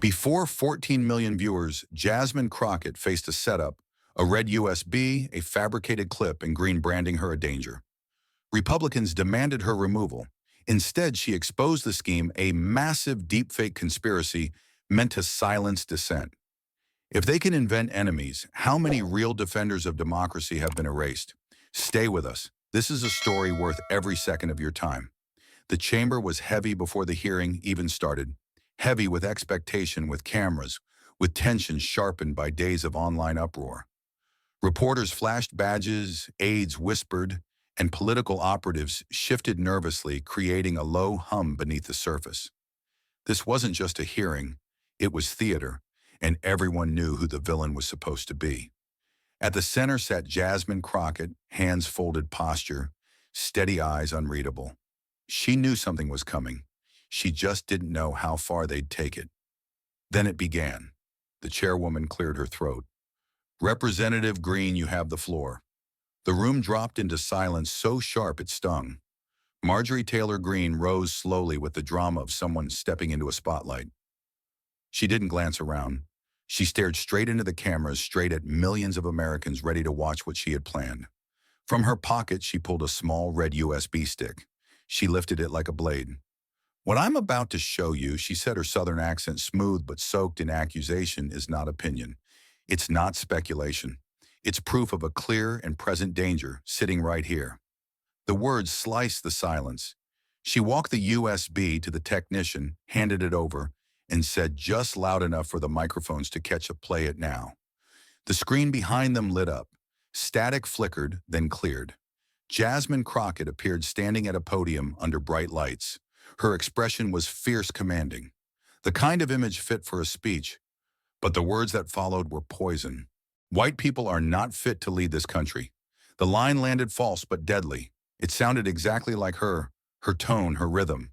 Before 14 million viewers, Jasmine Crockett faced a setup, a red USB, a fabricated clip, and green branding her a danger. Republicans demanded her removal. Instead, she exposed the scheme, a massive deepfake conspiracy meant to silence dissent. If they can invent enemies, how many real defenders of democracy have been erased? Stay with us. This is a story worth every second of your time. The chamber was heavy before the hearing even started. Heavy with expectation, with cameras, with tension sharpened by days of online uproar. Reporters flashed badges, aides whispered, and political operatives shifted nervously, creating a low hum beneath the surface. This wasn't just a hearing, it was theater, and everyone knew who the villain was supposed to be. At the center sat Jasmine Crockett, hands folded posture, steady eyes unreadable. She knew something was coming. She just didn't know how far they'd take it. Then it began. The chairwoman cleared her throat. "Representative Green, you have the floor." The room dropped into silence so sharp it stung. Marjorie Taylor Greene rose slowly with the drama of someone stepping into a spotlight. She didn't glance around. She stared straight into the cameras, straight at millions of Americans ready to watch what she had planned. From her pocket, she pulled a small red USB stick. She lifted it like a blade. "What I'm about to show you," she said, her southern accent smooth but soaked in accusation, "is not opinion. It's not speculation. It's proof of a clear and present danger sitting right here." The words sliced the silence. She walked the USB to the technician, handed it over, and said just loud enough for the microphones to catch up, "Play it now." The screen behind them lit up. Static flickered, then cleared. Jasmine Crockett appeared standing at a podium under bright lights. Her expression was fierce, commanding. The kind of image fit for a speech, but the words that followed were poison. "White people are not fit to lead this country." The line landed false but deadly. It sounded exactly like her tone, her rhythm.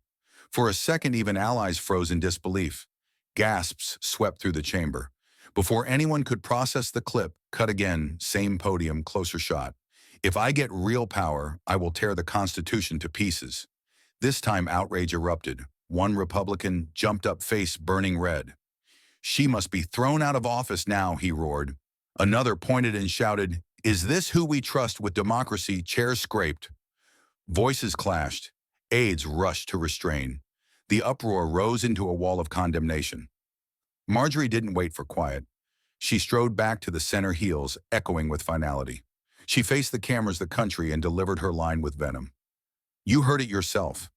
For a second, even allies froze in disbelief. Gasps swept through the chamber. Before anyone could process the clip, cut again, same podium, closer shot. "If I get real power, I will tear the Constitution to pieces." This time outrage erupted. One Republican jumped up, face burning red. "She must be thrown out of office now," he roared. Another pointed and shouted, "Is this who we trust with democracy?" Chairs scraped. Voices clashed. Aides rushed to restrain. The uproar rose into a wall of condemnation. Marjorie didn't wait for quiet. She strode back to the center, heels echoing with finality. She faced the cameras, the country, and delivered her line with venom. "You heard it yourself.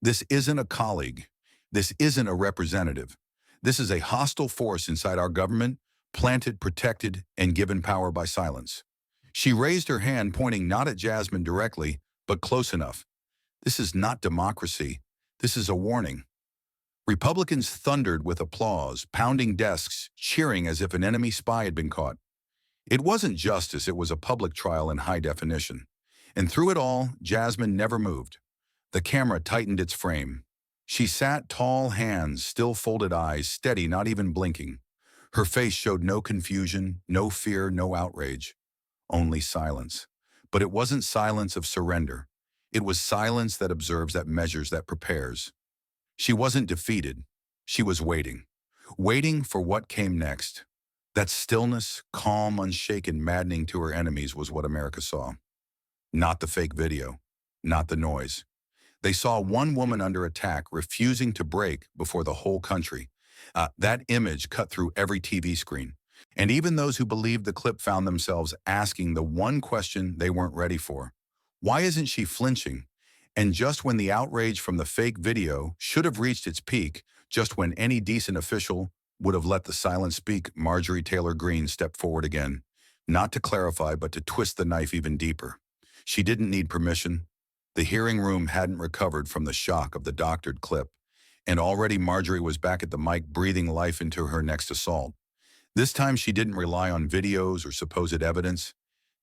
This isn't a colleague. This isn't a representative. This is a hostile force inside our government, planted, protected, and given power by silence." She raised her hand, pointing not at Jasmine directly, but close enough. "This is not democracy. This is a warning." Republicans thundered with applause, pounding desks, cheering as if an enemy spy had been caught. It wasn't justice, it was a public trial in high definition. And through it all, Jasmine never moved. The camera tightened its frame. She sat, tall hands, still folded eyes, steady, not even blinking. Her face showed no confusion, no fear, no outrage. Only silence. But it wasn't silence of surrender. It was silence that observes, that measures, that prepares. She wasn't defeated. She was waiting. Waiting for what came next. That stillness, calm, unshaken, maddening to her enemies, was what America saw. Not the fake video. Not the noise. They saw one woman under attack, refusing to break before the whole country. That image cut through every TV screen. And even those who believed the clip found themselves asking the one question they weren't ready for. Why isn't she flinching? And just when the outrage from the fake video should have reached its peak, just when any decent official would have let the silence speak, Marjorie Taylor Greene stepped forward again, not to clarify, but to twist the knife even deeper. She didn't need permission. The hearing room hadn't recovered from the shock of the doctored clip, and already Marjorie was back at the mic, breathing life into her next assault. This time she didn't rely on videos or supposed evidence.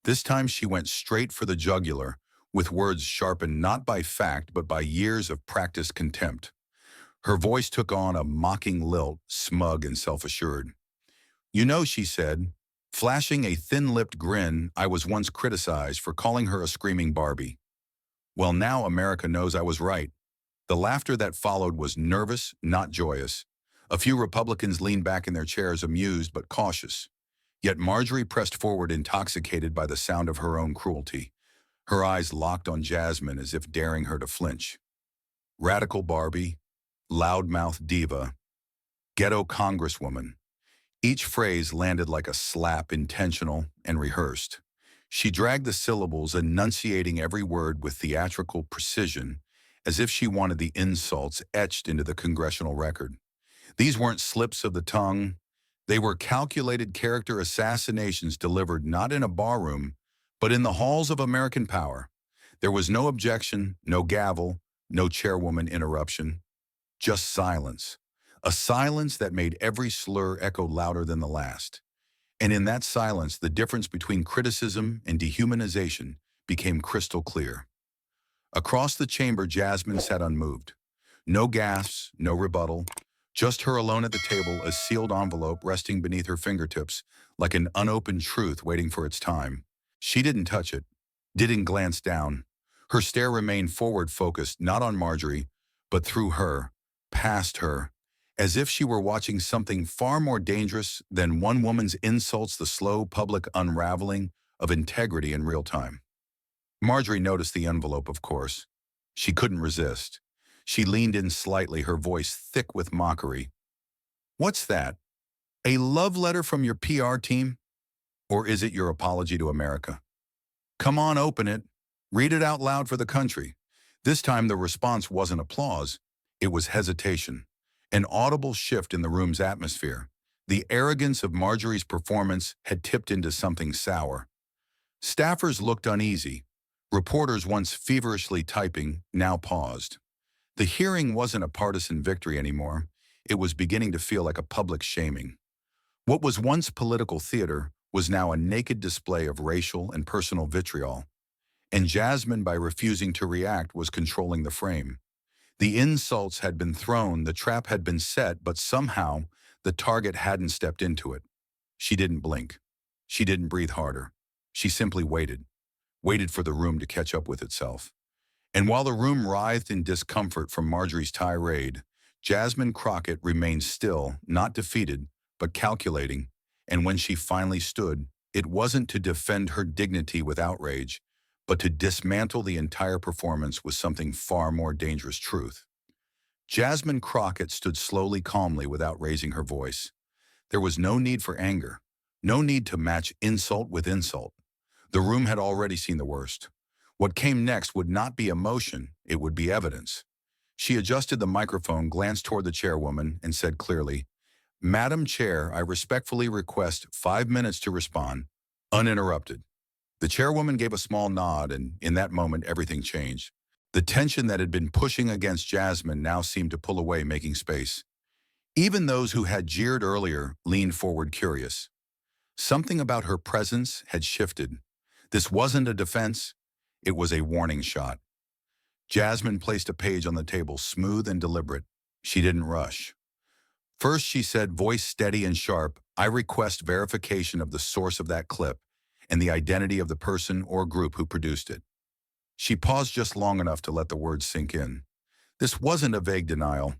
This time she went straight for the jugular, with words sharpened not by fact but by years of practiced contempt. Her voice took on a mocking lilt, smug and self-assured. "You know," she said, flashing a thin-lipped grin, "I was once criticized for calling her a screaming Barbie. Well, now America knows I was right." The laughter that followed was nervous, not joyous. A few Republicans leaned back in their chairs, amused but cautious. Yet Marjorie pressed forward, intoxicated by the sound of her own cruelty. Her eyes locked on Jasmine as if daring her to flinch. Radical Barbie, loudmouth diva, ghetto congresswoman. Each phrase landed like a slap, intentional and rehearsed. She dragged the syllables, enunciating every word with theatrical precision, as if she wanted the insults etched into the congressional record. These weren't slips of the tongue. They were calculated character assassinations delivered not in a barroom, but in the halls of American power. There was no objection, no gavel, no chairwoman interruption, just silence. A silence that made every slur echo louder than the last. And in that silence, the difference between criticism and dehumanization became crystal clear. Across the chamber, Jasmine sat unmoved. No gasps, no rebuttal, just her alone at the table, a sealed envelope resting beneath her fingertips like an unopened truth waiting for its time. She didn't touch it, didn't glance down. Her stare remained forward-focused, not on Marjorie, but through her, past her, as if she were watching something far more dangerous than one woman's insults, the slow public unraveling of integrity in real time. Marjorie noticed the envelope, of course. She couldn't resist. She leaned in slightly, her voice thick with mockery. "What's that? A love letter from your PR team? Or is it your apology to America? Come on, open it. Read it out loud for the country." This time the response wasn't applause. It was hesitation. An audible shift in the room's atmosphere. The arrogance of Marjorie's performance had tipped into something sour. Staffers looked uneasy. Reporters, once feverishly typing, now paused. The hearing wasn't a partisan victory anymore. It was beginning to feel like a public shaming. What was once political theater was now a naked display of racial and personal vitriol. And Jasmine, by refusing to react, was controlling the frame. The insults had been thrown, the trap had been set, but somehow the target hadn't stepped into it. She didn't blink. She didn't breathe harder. She simply waited for the room to catch up with itself. And while the room writhed in discomfort from Marjorie's tirade, Jasmine Crockett remained still, not defeated, but calculating. And when she finally stood, it wasn't to defend her dignity with outrage, but to dismantle the entire performance with something far more dangerous: truth. Jasmine Crockett stood slowly, calmly, without raising her voice. There was no need for anger, no need to match insult with insult. The room had already seen the worst. What came next would not be emotion, it would be evidence. She adjusted the microphone, glanced toward the chairwoman, and said clearly, "Madam Chair, I respectfully request 5 minutes to respond, uninterrupted." The chairwoman gave a small nod, and in that moment everything changed. The tension that had been pushing against Jasmine now seemed to pull away, making space. Even those who had jeered earlier leaned forward, curious. Something about her presence had shifted. This wasn't a defense, it was a warning shot. Jasmine placed a page on the table, smooth and deliberate. She didn't rush. First, she said, voice steady and sharp, "I request verification of the source of that clip and the identity of the person or group who produced it." She paused just long enough to let the words sink in. This wasn't a vague denial.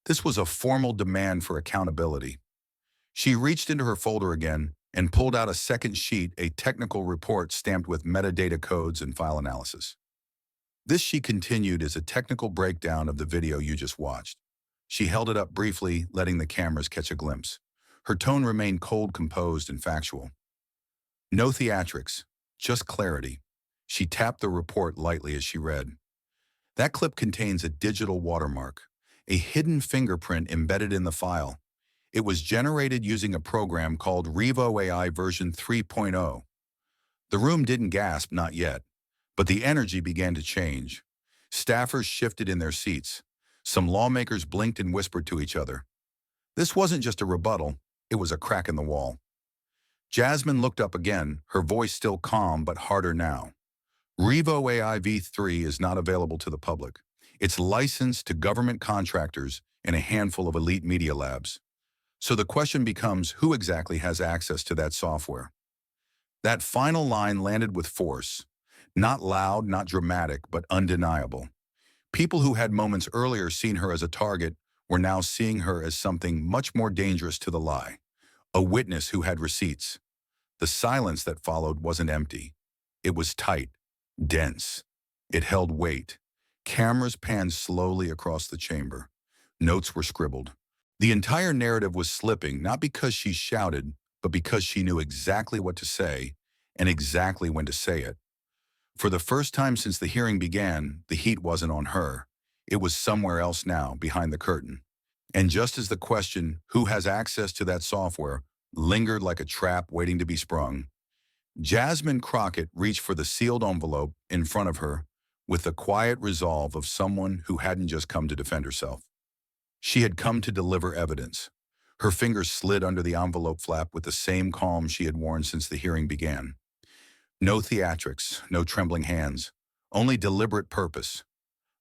This was a formal demand for accountability. She reached into her folder again and pulled out a second sheet, a technical report stamped with metadata codes and file analysis. This, she continued, is a technical breakdown of the video you just watched. She held it up briefly, letting the cameras catch a glimpse. Her tone remained cold, composed, and factual. No theatrics, just clarity. She tapped the report lightly as she read. That clip contains a digital watermark, a hidden fingerprint embedded in the file. It was generated using a program called Revo AI version 3.0. The room didn't gasp, not yet, but the energy began to change. Staffers shifted in their seats. Some lawmakers blinked and whispered to each other. This wasn't just a rebuttal, it was a crack in the wall. Jasmine looked up again, her voice still calm but harder now. Revo AI v3 is not available to the public. It's licensed to government contractors and a handful of elite media labs. So the question becomes, who exactly has access to that software? That final line landed with force. Not loud, not dramatic, but undeniable. People who had moments earlier seen her as a target were now seeing her as something much more dangerous to the lie, a witness who had receipts. The silence that followed wasn't empty. It was tight, dense. It held weight. Cameras panned slowly across the chamber. Notes were scribbled. The entire narrative was slipping, not because she shouted, but because she knew exactly what to say and exactly when to say it. For the first time since the hearing began, the heat wasn't on her. It was somewhere else now, behind the curtain. And just as the question, who has access to that software, lingered like a trap waiting to be sprung, Jasmine Crockett reached for the sealed envelope in front of her with the quiet resolve of someone who hadn't just come to defend herself. She had come to deliver evidence. Her fingers slid under the envelope flap with the same calm she had worn since the hearing began. No theatrics, no trembling hands, only deliberate purpose.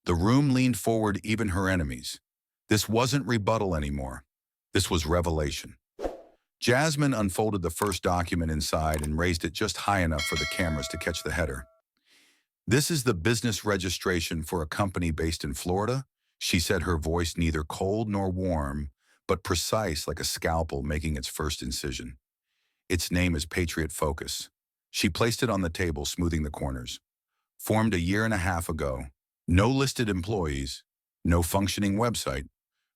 The room leaned forward, even her enemies. This wasn't rebuttal anymore. This was revelation. Jasmine unfolded the first document inside and raised it just high enough for the cameras to catch the header. "This is the business registration for a company based in Florida," she said, her voice neither cold nor warm, but precise like a scalpel making its first incision. "Its name is Patriot Focus." She placed it on the table, smoothing the corners. "Formed a year and a half ago. No listed employees, no functioning website,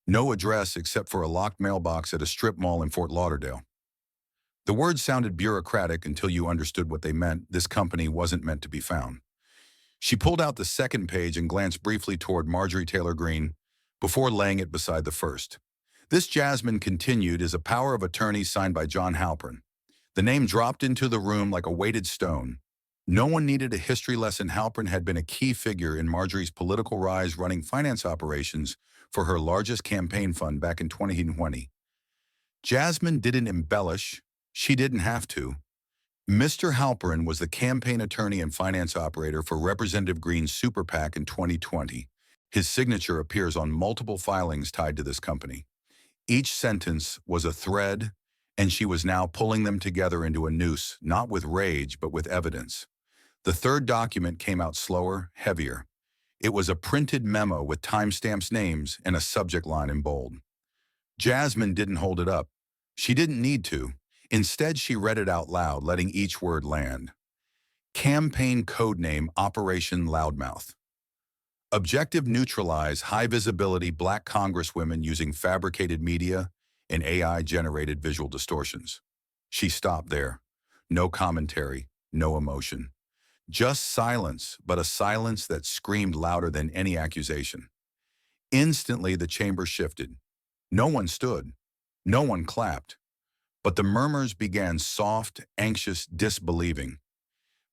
no address except for a locked mailbox at a strip mall in Fort Lauderdale." The words sounded bureaucratic until you understood what they meant. This company wasn't meant to be found. She pulled out the second page and glanced briefly toward Marjorie Taylor Greene before laying it beside the first. "This," Jasmine continued, "is a power of attorney signed by John Halpern." The name dropped into the room like a weighted stone. No one needed a history lesson. Halpern had been a key figure in Marjorie's political rise, running finance operations for her largest campaign fund back in 2020. Jasmine didn't embellish. She didn't have to. Mr. Halpern was the campaign attorney and finance operator for Representative Greene's super PAC in 2020. His signature appears on multiple filings tied to this company. Each sentence was a thread, and she was now pulling them together into a noose, not with rage, but with evidence. The third document came out slower, heavier. It was a printed memo with timestamps, names, and a subject line in bold. Jasmine didn't hold it up. She didn't need to. Instead, she read it out loud, letting each word land. Campaign codename Operation Loudmouth. Objective: neutralize high-visibility black congresswomen using fabricated media and AI-generated visual distortions. She stopped there. No commentary, no emotion. Just silence, but a silence that screamed louder than any accusation. Instantly, the chamber shifted. No one stood. No one clapped. But the murmurs began, soft, anxious, disbelieving.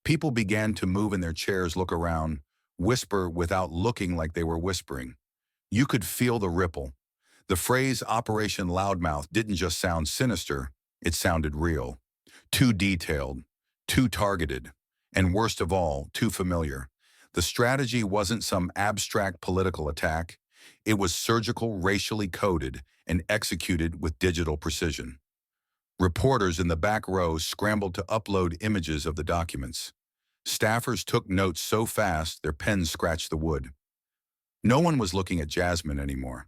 People began to move in their chairs, look around, whisper without looking like they were whispering. You could feel the ripple. The phrase Operation Loudmouth didn't just sound sinister, it sounded real. Too detailed, too targeted, and worst of all, too familiar. The strategy wasn't some abstract political attack. It was surgical, racially coded, and executed with digital precision. Reporters in the back row scrambled to upload images of the documents. Staffers took notes so fast their pens scratched the wood. No one was looking at Jasmine anymore.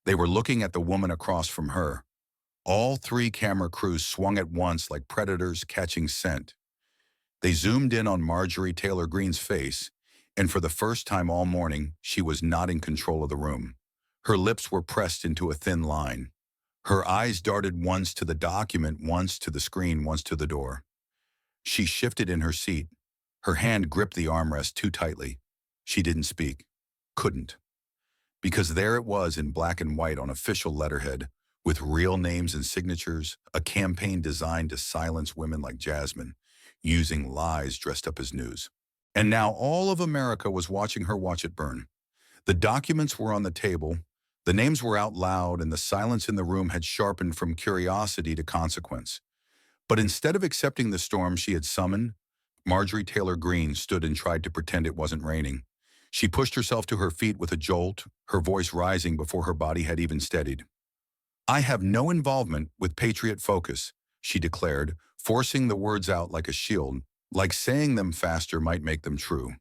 They were looking at the woman across from her. All three camera crews swung at once like predators catching scent. They zoomed in on Marjorie Taylor Greene's face, and for the first time all morning, she was not in control of the room. Her lips were pressed into a thin line. Her eyes darted once to the document, once to the screen, once to the door. She shifted in her seat. Her hand gripped the armrest too tightly. She didn't speak. Couldn't. Because there it was in black and white on official letterhead, with real names and signatures, a campaign designed to silence women like Jasmine, using lies dressed up as news. And now all of America was watching her watch it burn. The documents were on the table, the names were out loud, and the silence in the room had sharpened from curiosity to consequence. But instead of accepting the storm she had summoned, Marjorie Taylor Greene stood and tried to pretend it wasn't raining. She pushed herself to her feet with a jolt, her voice rising before her body had even steadied. "I have no involvement with Patriot Focus," she declared, forcing the words out like a shield, like saying them faster might make them true.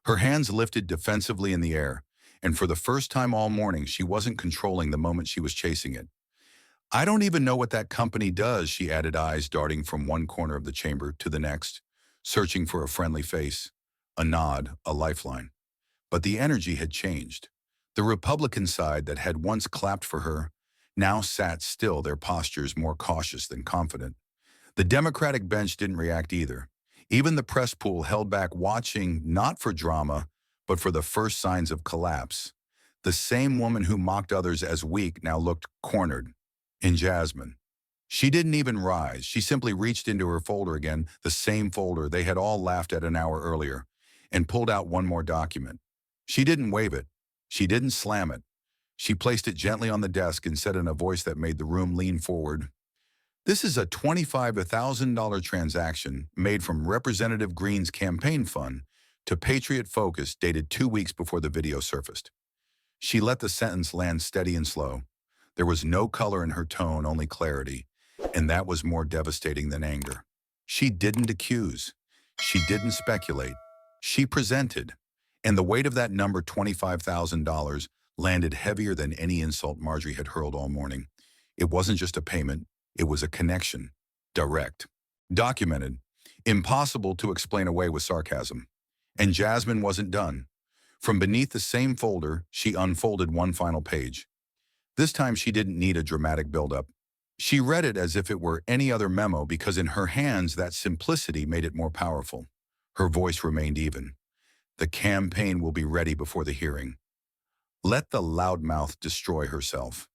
Her hands lifted defensively in the air, and for the first time all morning, she wasn't controlling the moment she was chasing it. I don't even know what that company does, she added, eyes darting from one corner of the chamber to the next, searching for a friendly face, a nod, a lifeline. But the energy had changed. The Republican side that had once clapped for her now sat still, their postures more cautious than confident. The Democratic bench didn't react either. Even the press pool held back, watching not for drama, but for the first signs of collapse. The same woman who mocked others as weak now looked cornered. In Jasmine. She didn't even rise. She simply reached into her folder again, the same folder they had all laughed at an hour earlier, and pulled out one more document. She didn't wave it. She didn't slam it. She placed it gently on the desk and said in a voice that made the room lean forward, "This is a $25,000 transaction made from Representative Green's campaign fund to Patriot Focus, dated 2 weeks before the video surfaced." She let the sentence land steady and slow. There was no color in her tone, only clarity, and that was more devastating than anger. She didn't accuse. She didn't speculate. She presented. And the weight of that number, $25,000, landed heavier than any insult Marjorie had hurled all morning. It wasn't just a payment. It was a connection. Direct. Documented. Impossible to explain away with sarcasm. And Jasmine wasn't done. From beneath the same folder, she unfolded one final page. This time she didn't need a dramatic buildup. She read it as if it were any other memo because in her hands that simplicity made it more powerful. Her voice remained even. The campaign will be ready before the hearing. Let the loudmouth destroy herself.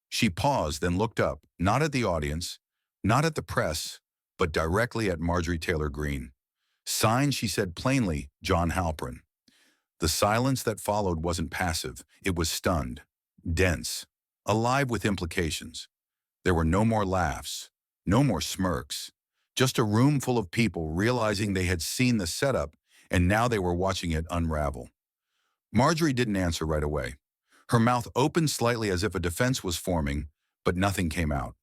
She paused, then looked up, not at the audience, not at the press, but directly at Marjorie Taylor Greene. Signed, she said plainly, John Halpern. The silence that followed wasn't passive. It was stunned, dense, alive with implications. There were no more laughs, no more smirks, just a room full of people realizing they had seen the setup and now they were watching it unravel. Marjorie didn't answer right away. Her mouth opened slightly as if a defense was forming, but nothing came out.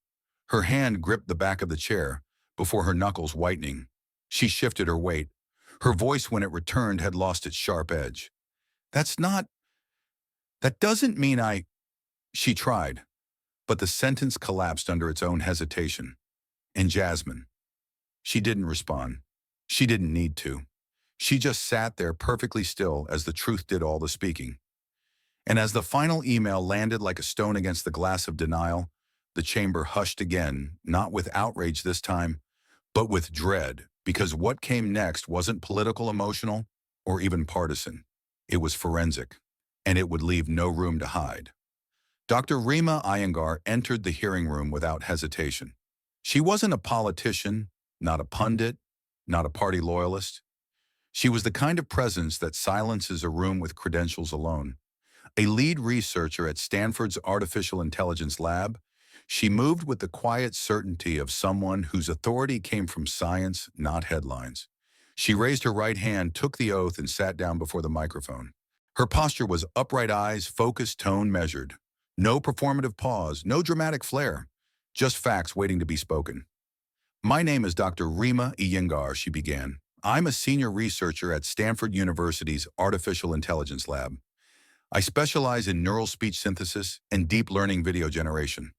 Her hand gripped the back of the chair before her knuckles whitening. She shifted her weight. Her voice, when it returned, had lost its sharp edge. That doesn't mean I... She tried, but the sentence collapsed under its own hesitation. And Jasmine. She didn't respond. She didn't need to. She just sat there perfectly still as the truth did all the speaking. And as the final email landed like a stone against the glass of denial, the chamber hushed again, not with outrage this time, but with dread, because what came next wasn't political, emotional, or even partisan. It was forensic, and it would leave no room to hide. Dr. Rima Iyengar entered the hearing room without hesitation. She wasn't a politician, not a pundit, not a party loyalist. She was the kind of presence that silences a room with credentials alone. A lead researcher at Stanford's Artificial Intelligence Lab, she moved with the quiet certainty of someone whose authority came from science, not headlines. She raised her right hand, took the oath, and sat down before the microphone. Her posture was upright, eyes focused, tone measured. No performative pause, no dramatic flair, just facts waiting to be spoken. "My name is Dr. Rima Iyengar," she began. "I'm a senior researcher at Stanford University's Artificial Intelligence Lab. I specialize in neural speech synthesis and deep learning video generation."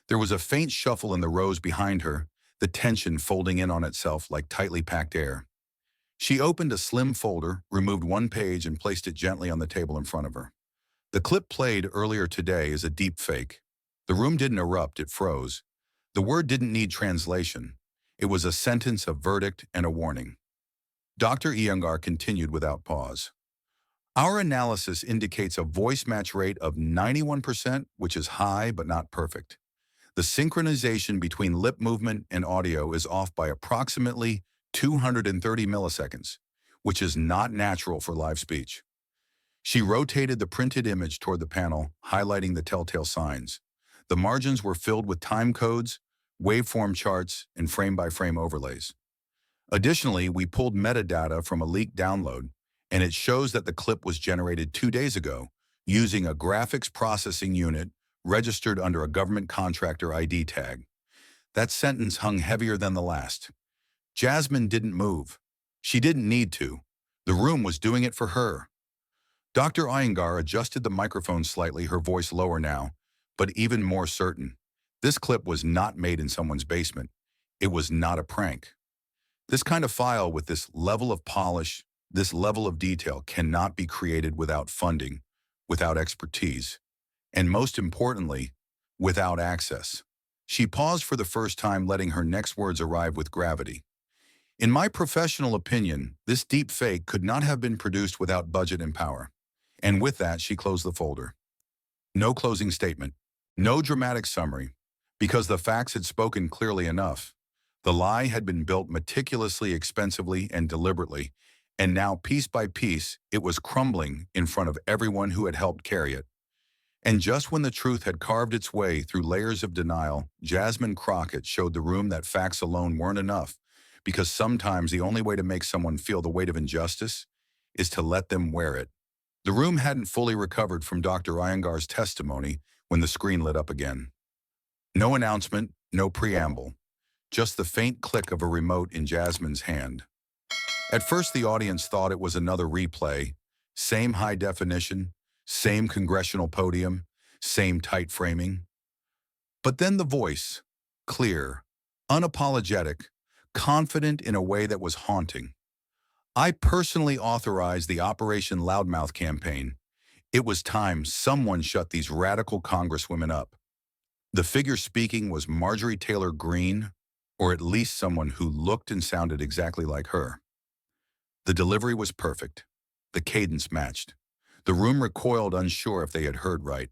There was a faint shuffle in the rows behind her, the tension folding in on itself like tightly packed air. She opened a slim folder, removed one page, and placed it gently on the table in front of her. The clip played earlier today is a deep fake. The room didn't erupt, it froze. The word didn't need translation. It was a sentence, a verdict, and a warning. Dr. Iyengar continued without pause. "Our analysis indicates a voice match rate of 91%, which is high but not perfect. The synchronization between lip movement and audio is off by approximately 230 milliseconds, which is not natural for live speech." She rotated the printed image toward the panel, highlighting the telltale signs. The margins were filled with time codes, waveform charts, and frame-by-frame overlays. Additionally, we pulled metadata from a leaked download, and it shows that the clip was generated 2 days ago using a graphics processing unit registered under a government contractor ID tag. That sentence hung heavier than the last. Jasmine didn't move. She didn't need to. The room was doing it for her. Dr. Iyengar adjusted the microphone slightly, her voice lower now, but even more certain. This clip was not made in someone's basement. It was not a prank. This kind of file with this level of polish, this level of detail cannot be created without funding, without expertise, and most importantly, without access. She paused for the first time, letting her next words arrive with gravity. In my professional opinion, this deep fake could not have been produced without budget and power. And with that, she closed the folder. No closing statement, no dramatic summary, because the facts had spoken clearly enough. The lie had been built meticulously, expensively, and deliberately, and now, piece by piece, it was crumbling in front of everyone who had helped carry it. And just when the truth had carved its way through layers of denial, Jasmine Crockett showed the room that facts alone weren't enough, because sometimes the only way to make someone feel the weight of injustice is to let them wear it. The room hadn't fully recovered from Dr. Iyengar's testimony when the screen lit up again. No announcement, no preamble, just the faint click of a remote in Jasmine's hand. At first, the audience thought it was another replay, same high definition, same congressional podium, same tight framing. But then the voice, clear, unapologetic, confident in a way that was haunting. I personally authorized the Operation Loudmouth campaign. It was time someone shut these radical congresswomen up. The figure speaking was Marjorie Taylor Greene, or at least someone who looked and sounded exactly like her. The delivery was perfect. The cadence matched. The room recoiled, unsure if they had heard right.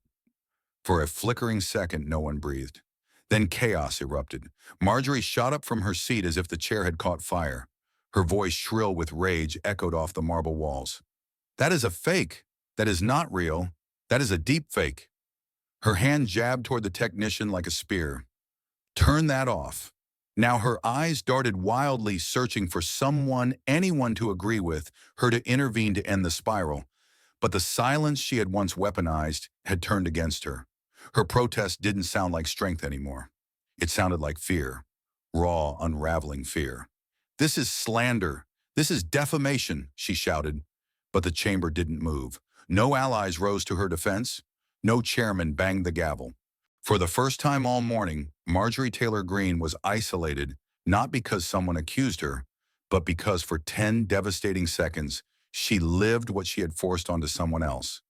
For a flickering second, no one breathed. Then chaos erupted. Marjorie shot up from her seat as if the chair had caught fire. Her voice, shrill with rage, echoed off the marble walls. "That is a fake. That is not real. That is a deep fake." Her hand jabbed toward the technician like a spear. "Turn that off." Now her eyes darted wildly, searching for someone, anyone to agree with, her to intervene to end the spiral. But the silence she had once weaponized had turned against her. Her protest didn't sound like strength anymore. It sounded like fear, raw, unraveling fear. "This is slander. This is defamation," she shouted. But the chamber didn't move. No allies rose to her defense. No chairman banged the gavel. For the first time all morning, Marjorie Taylor Greene was isolated, not because someone accused her, but because for 10 devastating seconds, she lived what she had forced onto someone else.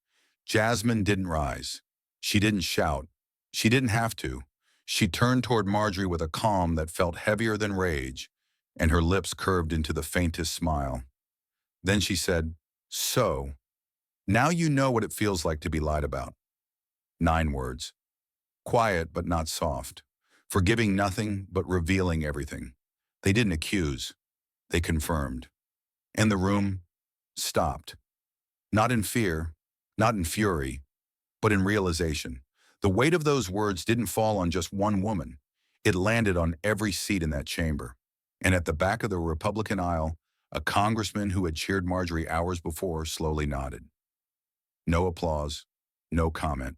Jasmine didn't rise. She didn't shout. She didn't have to. She turned toward Marjorie with a calm that felt heavier than rage, and her lips curved into the faintest smile. Then she said, "So, now you know what it feels like to be lied about." 9 words. Quiet but not soft. Forgiving nothing but revealing everything. They didn't accuse. They confirmed. And the room stopped. Not in fear, not in fury, but in realization. The weight of those words didn't fall on just one woman. It landed on every seat in that chamber. And at the back of the Republican aisle, a congressman who had cheered Marjorie hours before slowly nodded. No applause, no comment.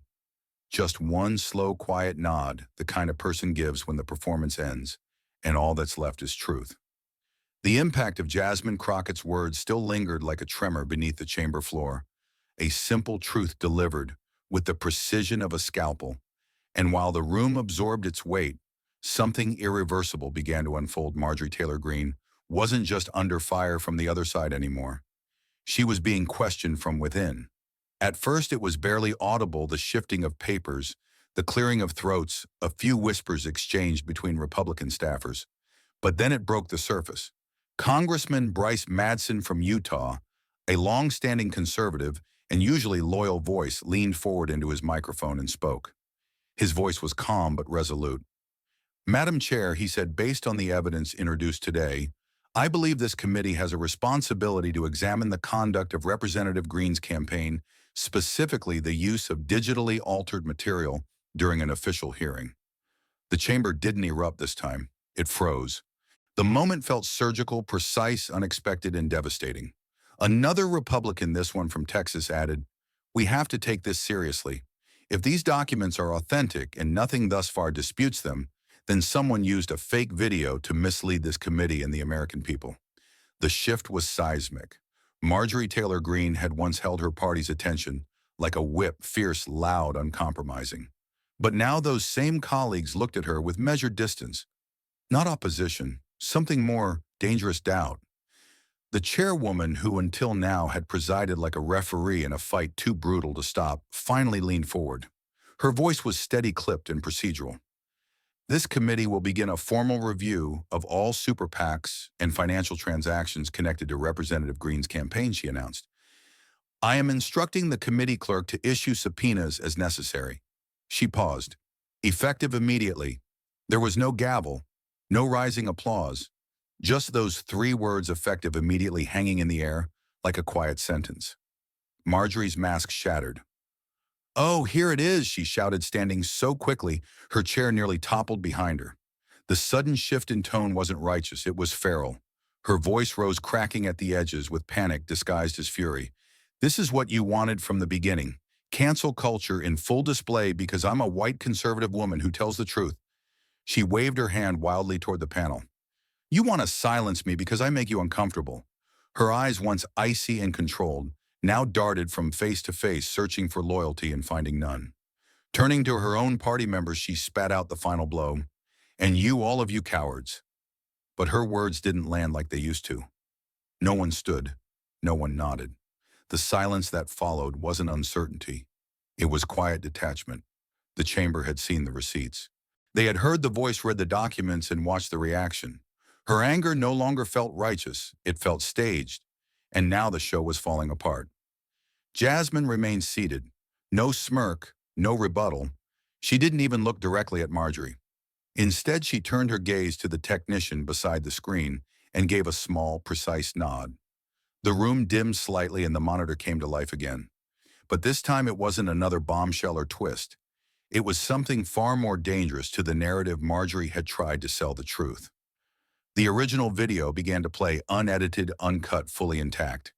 Just one slow, quiet nod, the kind a person gives when the performance ends, and all that's left is truth. The impact of Jasmine Crockett's words still lingered like a tremor beneath the chamber floor. A simple truth delivered with the precision of a scalpel. And while the room absorbed its weight, something irreversible began to unfold. Marjorie Taylor Greene wasn't just under fire from the other side anymore. She was being questioned from within. At first, it was barely audible, the shifting of papers, the clearing of throats, a few whispers exchanged between Republican staffers. But then it broke the surface. Congressman Bryce Madsen from Utah, a long-standing conservative and usually loyal voice, leaned forward into his microphone and spoke. His voice was calm but resolute. "Madam Chair," he said, "based on the evidence introduced today, I believe this committee has a responsibility to examine the conduct of Representative Greene's campaign, specifically the use of digitally altered material during an official hearing." The chamber didn't erupt this time. It froze. The moment felt surgical, precise, unexpected, and devastating. Another Republican, this one from Texas, added, "We have to take this seriously. If these documents are authentic and nothing thus far disputes them, then someone used a fake video to mislead this committee and the American people." The shift was seismic. Marjorie Taylor Greene had once held her party's attention, like a whip, fierce, loud, uncompromising. But now those same colleagues looked at her with measured distance, not opposition, something more, dangerous doubt. The chairwoman, who until now had presided like a referee in a fight too brutal to stop, finally leaned forward. Her voice was steady, clipped, and procedural. This committee will begin a formal review of all super PACs and financial transactions connected to Representative Greene's campaign, she announced. I am instructing the committee clerk to issue subpoenas as necessary. She paused. Effective immediately. There was no gavel, no rising applause, just those three words, effective immediately, hanging in the air like a quiet sentence. Marjorie's mask shattered. Oh, here it is, she shouted, standing so quickly her chair nearly toppled behind her. The sudden shift in tone wasn't righteous, it was feral. Her voice rose, cracking at the edges with panic disguised as fury. This is what you wanted from the beginning. Cancel culture in full display because I'm a white conservative woman who tells the truth. She waved her hand wildly toward the panel. You want to silence me because I make you uncomfortable. Her eyes, once icy and controlled, now darted from face to face, searching for loyalty and finding none. Turning to her own party members, she spat out the final blow. And you, all of you cowards. But her words didn't land like they used to. No one stood. No one nodded. The silence that followed wasn't uncertainty. It was quiet detachment. The chamber had seen the receipts. They had heard the voice, read the documents, and watched the reaction. Her anger no longer felt righteous. It felt staged. And now the show was falling apart. Jasmine remained seated. No smirk, no rebuttal. She didn't even look directly at Marjorie. Instead, she turned her gaze to the technician beside the screen and gave a small, precise nod. The room dimmed slightly and the monitor came to life again. But this time it wasn't another bombshell or twist. It was something far more dangerous to the narrative Marjorie had tried to sell: the truth. The original video began to play, unedited, uncut, fully intact.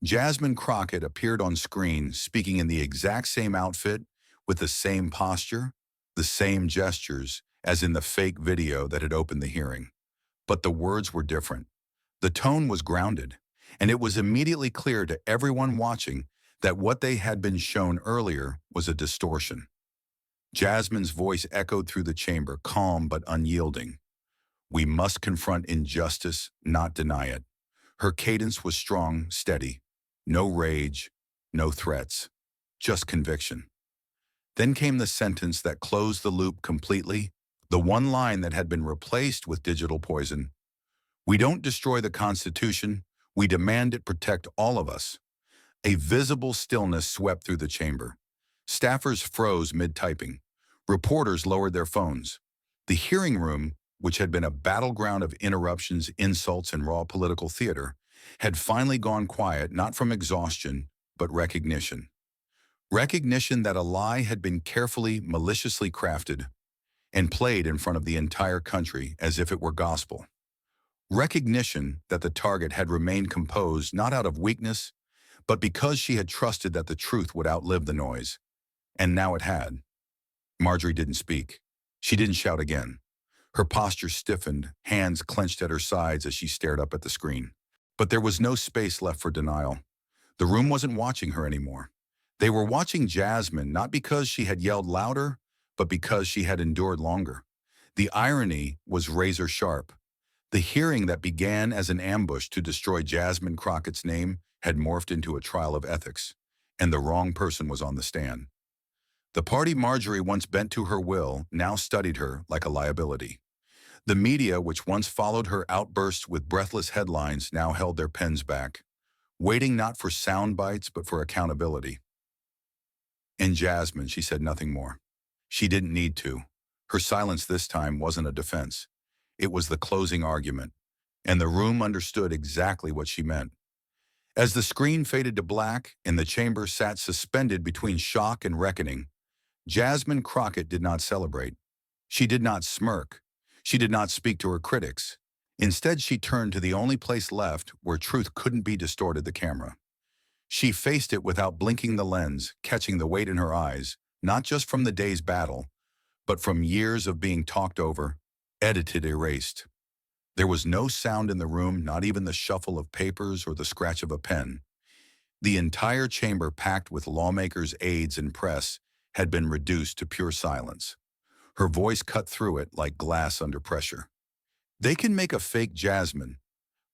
Jasmine Crockett appeared on screen, speaking in the exact same outfit, with the same posture, the same gestures, as in the fake video that had opened the hearing. But the words were different. The tone was grounded, and it was immediately clear to everyone watching that what they had been shown earlier was a distortion. Jasmine's voice echoed through the chamber, calm but unyielding. We must confront injustice, not deny it. Her cadence was strong, steady. No rage, no threats, just conviction. Then came the sentence that closed the loop completely, the one line that had been replaced with digital poison. We don't destroy the Constitution, we demand it protect all of us. A visible stillness swept through the chamber. Staffers froze mid-typing. Reporters lowered their phones. The hearing room, which had been a battleground of interruptions, insults, and raw political theater, had finally gone quiet, not from exhaustion, but recognition. Recognition that a lie had been carefully, maliciously crafted and played in front of the entire country as if it were gospel. Recognition that the target had remained composed, not out of weakness, but because she had trusted that the truth would outlive the noise. And now it had. Marjorie didn't speak. She didn't shout again. Her posture stiffened, hands clenched at her sides as she stared up at the screen. But there was no space left for denial. The room wasn't watching her anymore. They were watching Jasmine, not because she had yelled louder, but because she had endured longer. The irony was razor sharp. The hearing that began as an ambush to destroy Jasmine Crockett's name had morphed into a trial of ethics, and the wrong person was on the stand. The party Marjorie once bent to her will now studied her like a liability. The media, which once followed her outbursts with breathless headlines, now held their pens back, waiting not for sound bites but for accountability. And Jasmine, she said nothing more. She didn't need to. Her silence this time wasn't a defense. It was the closing argument, and the room understood exactly what she meant. As the screen faded to black and the chamber sat suspended between shock and reckoning, Jasmine Crockett did not celebrate. She did not smirk. She did not speak to her critics. Instead, she turned to the only place left where truth couldn't be distorted: the camera. She faced it without blinking the lens, catching the weight in her eyes, not just from the day's battle, but from years of being talked over, edited, erased. There was no sound in the room, not even the shuffle of papers or the scratch of a pen. The entire chamber, packed with lawmakers, aides, and press, had been reduced to pure silence. Her voice cut through it like glass under pressure. They can make a fake Jasmine,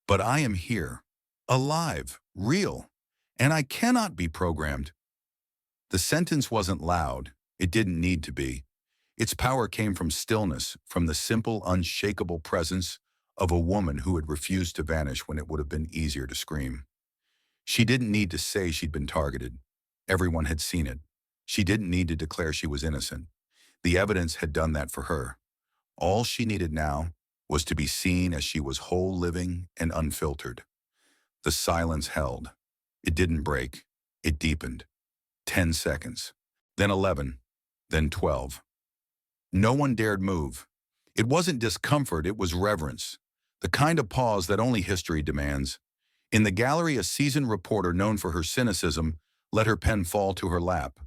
but I am here, alive, real, and I cannot be programmed. The sentence wasn't loud. It didn't need to be. Its power came from stillness, from the simple, unshakable presence of a woman who had refused to vanish when it would have been easier to scream. She didn't need to say she'd been targeted. Everyone had seen it. She didn't need to declare she was innocent. The evidence had done that for her. All she needed now was to be seen as she was whole, living, and unfiltered. The silence held. It didn't break. It deepened. 10 seconds. Then 11. Then 12. No one dared move. It wasn't discomfort, it was reverence. The kind of pause that only history demands. In the gallery, a seasoned reporter known for her cynicism let her pen fall to her lap.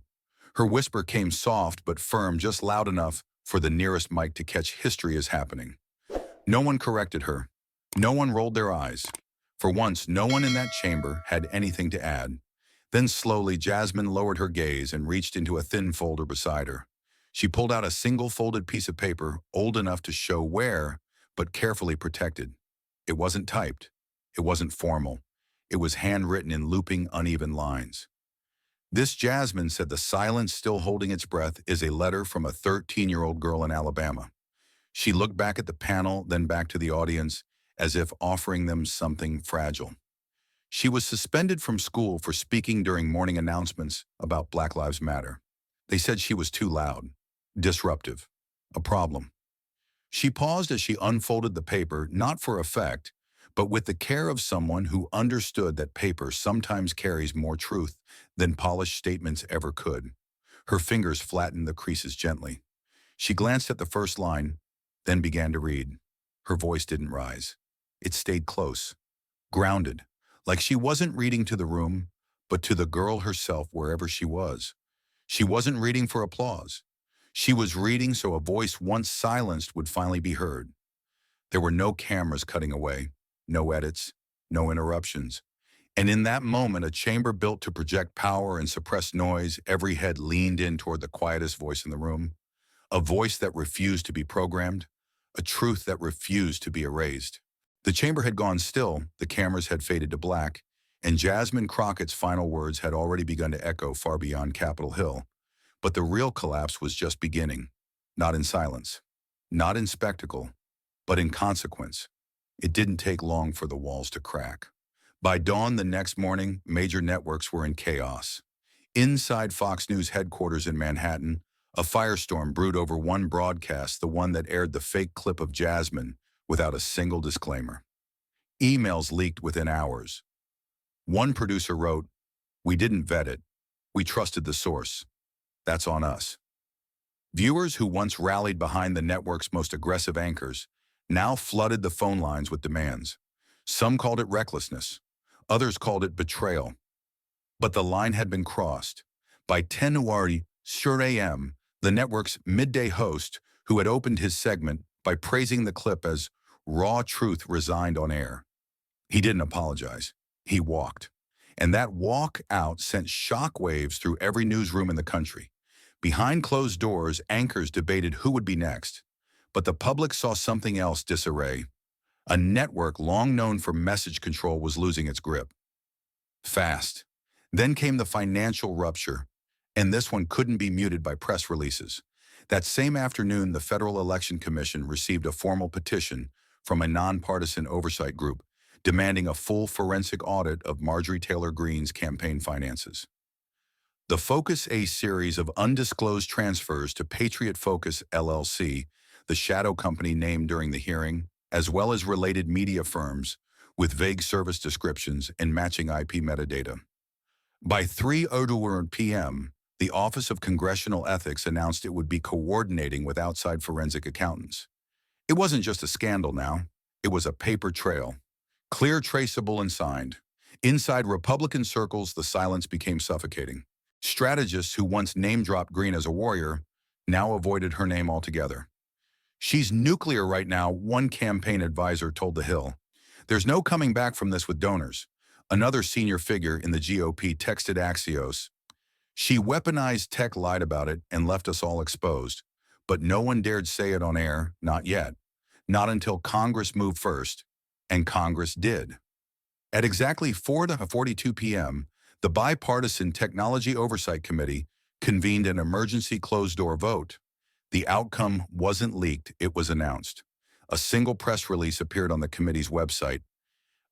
Her whisper came soft but firm, just loud enough for the nearest mic to catch history as happening. No one corrected her. No one rolled their eyes. For once, no one in that chamber had anything to add. Then slowly, Jasmine lowered her gaze and reached into a thin folder beside her. She pulled out a single folded piece of paper, old enough to show wear, but carefully protected. It wasn't typed. It wasn't formal. It was handwritten in looping, uneven lines. This, Jasmine said, the silence still holding its breath, is a letter from a 13-year-old girl in Alabama. She looked back at the panel, then back to the audience, as if offering them something fragile. She was suspended from school for speaking during morning announcements about Black Lives Matter. They said she was too loud, disruptive, a problem. She paused as she unfolded the paper, not for effect, but with the care of someone who understood that paper sometimes carries more truth than polished statements ever could. Her fingers flattened the creases gently. She glanced at the first line, then began to read. Her voice didn't rise. It stayed close, grounded, like she wasn't reading to the room, but to the girl herself wherever she was. She wasn't reading for applause. She was reading so a voice once silenced would finally be heard. There were no cameras cutting away, no edits, no interruptions. And in that moment, a chamber built to project power and suppress noise, every head leaned in toward the quietest voice in the room, a voice that refused to be programmed, a truth that refused to be erased. The chamber had gone still, the cameras had faded to black, and Jasmine Crockett's final words had already begun to echo far beyond Capitol Hill. But the real collapse was just beginning, not in silence, not in spectacle, but in consequence. It didn't take long for the walls to crack. By dawn the next morning, major networks were in chaos. Inside Fox News headquarters in Manhattan, a firestorm brewed over one broadcast, the one that aired the fake clip of Jasmine without a single disclaimer. Emails leaked within hours. One producer wrote, "We didn't vet it. We trusted the source. That's on us." Viewers who once rallied behind the network's most aggressive anchors now flooded the phone lines with demands. Some called it recklessness. Others called it betrayal. But the line had been crossed. By 10 a.m., the network's midday host, who had opened his segment by praising the clip as raw truth, resigned on air. He didn't apologize. He walked. And that walk out sent shockwaves through every newsroom in the country. Behind closed doors, anchors debated who would be next. But the public saw something else: disarray. A network long known for message control was losing its grip. Fast. Then came the financial rupture, and this one couldn't be muted by press releases. That same afternoon, the Federal Election Commission received a formal petition from a nonpartisan oversight group demanding a full forensic audit of Marjorie Taylor Greene's campaign finances. The Focus, a series of undisclosed transfers to Patriot Focus LLC, the shadow company named during the hearing, as well as related media firms with vague service descriptions and matching IP metadata. By 3:00 p.m., the Office of Congressional Ethics announced it would be coordinating with outside forensic accountants. It wasn't just a scandal now. It was a paper trail, clear, traceable, and signed. Inside Republican circles, the silence became suffocating. Strategists who once name-dropped Greene as a warrior now avoided her name altogether. "She's nuclear right now," one campaign advisor told The Hill. "There's no coming back from this with donors. Another senior figure in the GOP texted Axios, "She weaponized tech, lied about it, and left us all exposed. But no one dared say it on air, not yet. Not until Congress moved first." And Congress did. At exactly 4:42 p.m., the Bipartisan Technology Oversight Committee convened an emergency closed-door vote. The outcome wasn't leaked, it was announced. A single press release appeared on the committee's website.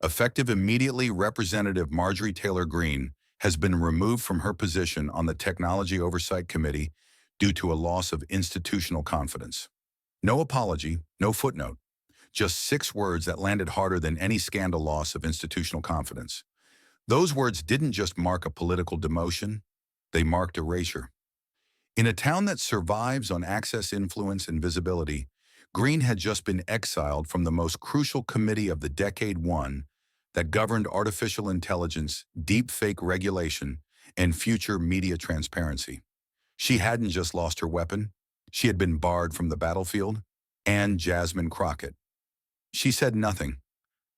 Effective immediately, Representative Marjorie Taylor Greene has been removed from her position on the Technology Oversight Committee due to a loss of institutional confidence. No apology, no footnote. Just 6 words that landed harder than any scandal: loss of institutional confidence. Those words didn't just mark a political demotion, they marked erasure. In a town that survives on access, influence, and visibility, Greene had just been exiled from the most crucial committee of the decade, one that governed artificial intelligence, deepfake regulation, and future media transparency. She hadn't just lost her weapon, she had been barred from the battlefield. And Jasmine Crockett. She said nothing.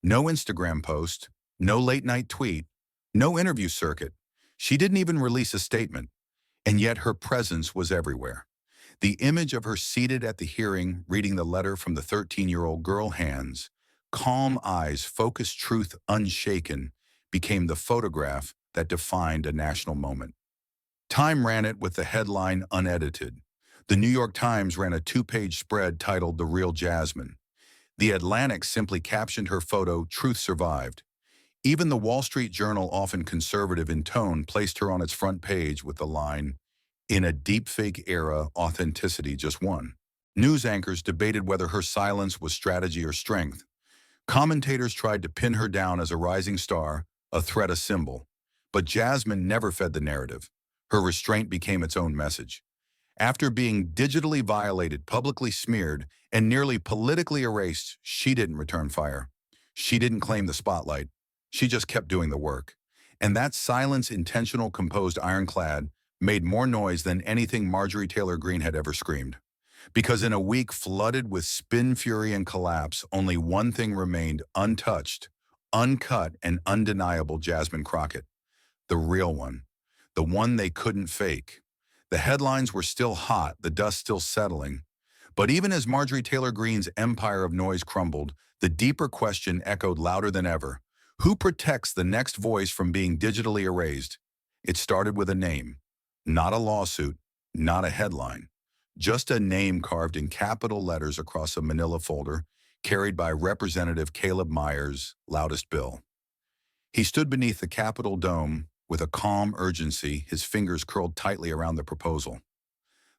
No Instagram post, no late-night tweet, no interview circuit. She didn't even release a statement, and yet her presence was everywhere. The image of her seated at the hearing, reading the letter from the 13-year-old girl, hands, calm eyes, focused, truth unshaken, became the photograph that defined a national moment. Time ran it with the headline unedited. The New York Times ran a 2-page spread titled "The Real Jasmine." The Atlantic simply captioned her photo, "Truth Survived." Even the Wall Street Journal, often conservative in tone, placed her on its front page with the line, "In a deepfake era, authenticity just won." News anchors debated whether her silence was strategy or strength. Commentators tried to pin her down as a rising star, a threat, a symbol. But Jasmine never fed the narrative. Her restraint became its own message. After being digitally violated, publicly smeared, and nearly politically erased, she didn't return fire. She didn't claim the spotlight. She just kept doing the work. And that silence, intentional, composed, ironclad, made more noise than anything Marjorie Taylor Greene had ever screamed. Because in a week flooded with spin, fury, and collapse, only one thing remained untouched, uncut, and undeniable: Jasmine Crockett. The real one. The one they couldn't fake. The headlines were still hot, the dust still settling. But even as Marjorie Taylor Greene's empire of noise crumbled, the deeper question echoed louder than ever. Who protects the next voice from being digitally erased? It started with a name. Not a lawsuit, not a headline. Just a name carved in capital letters across a manila folder, carried by Representative Caleb Myers' loudest bill. He stood beneath the Capitol dome with a calm urgency, his fingers curled tightly around the proposal.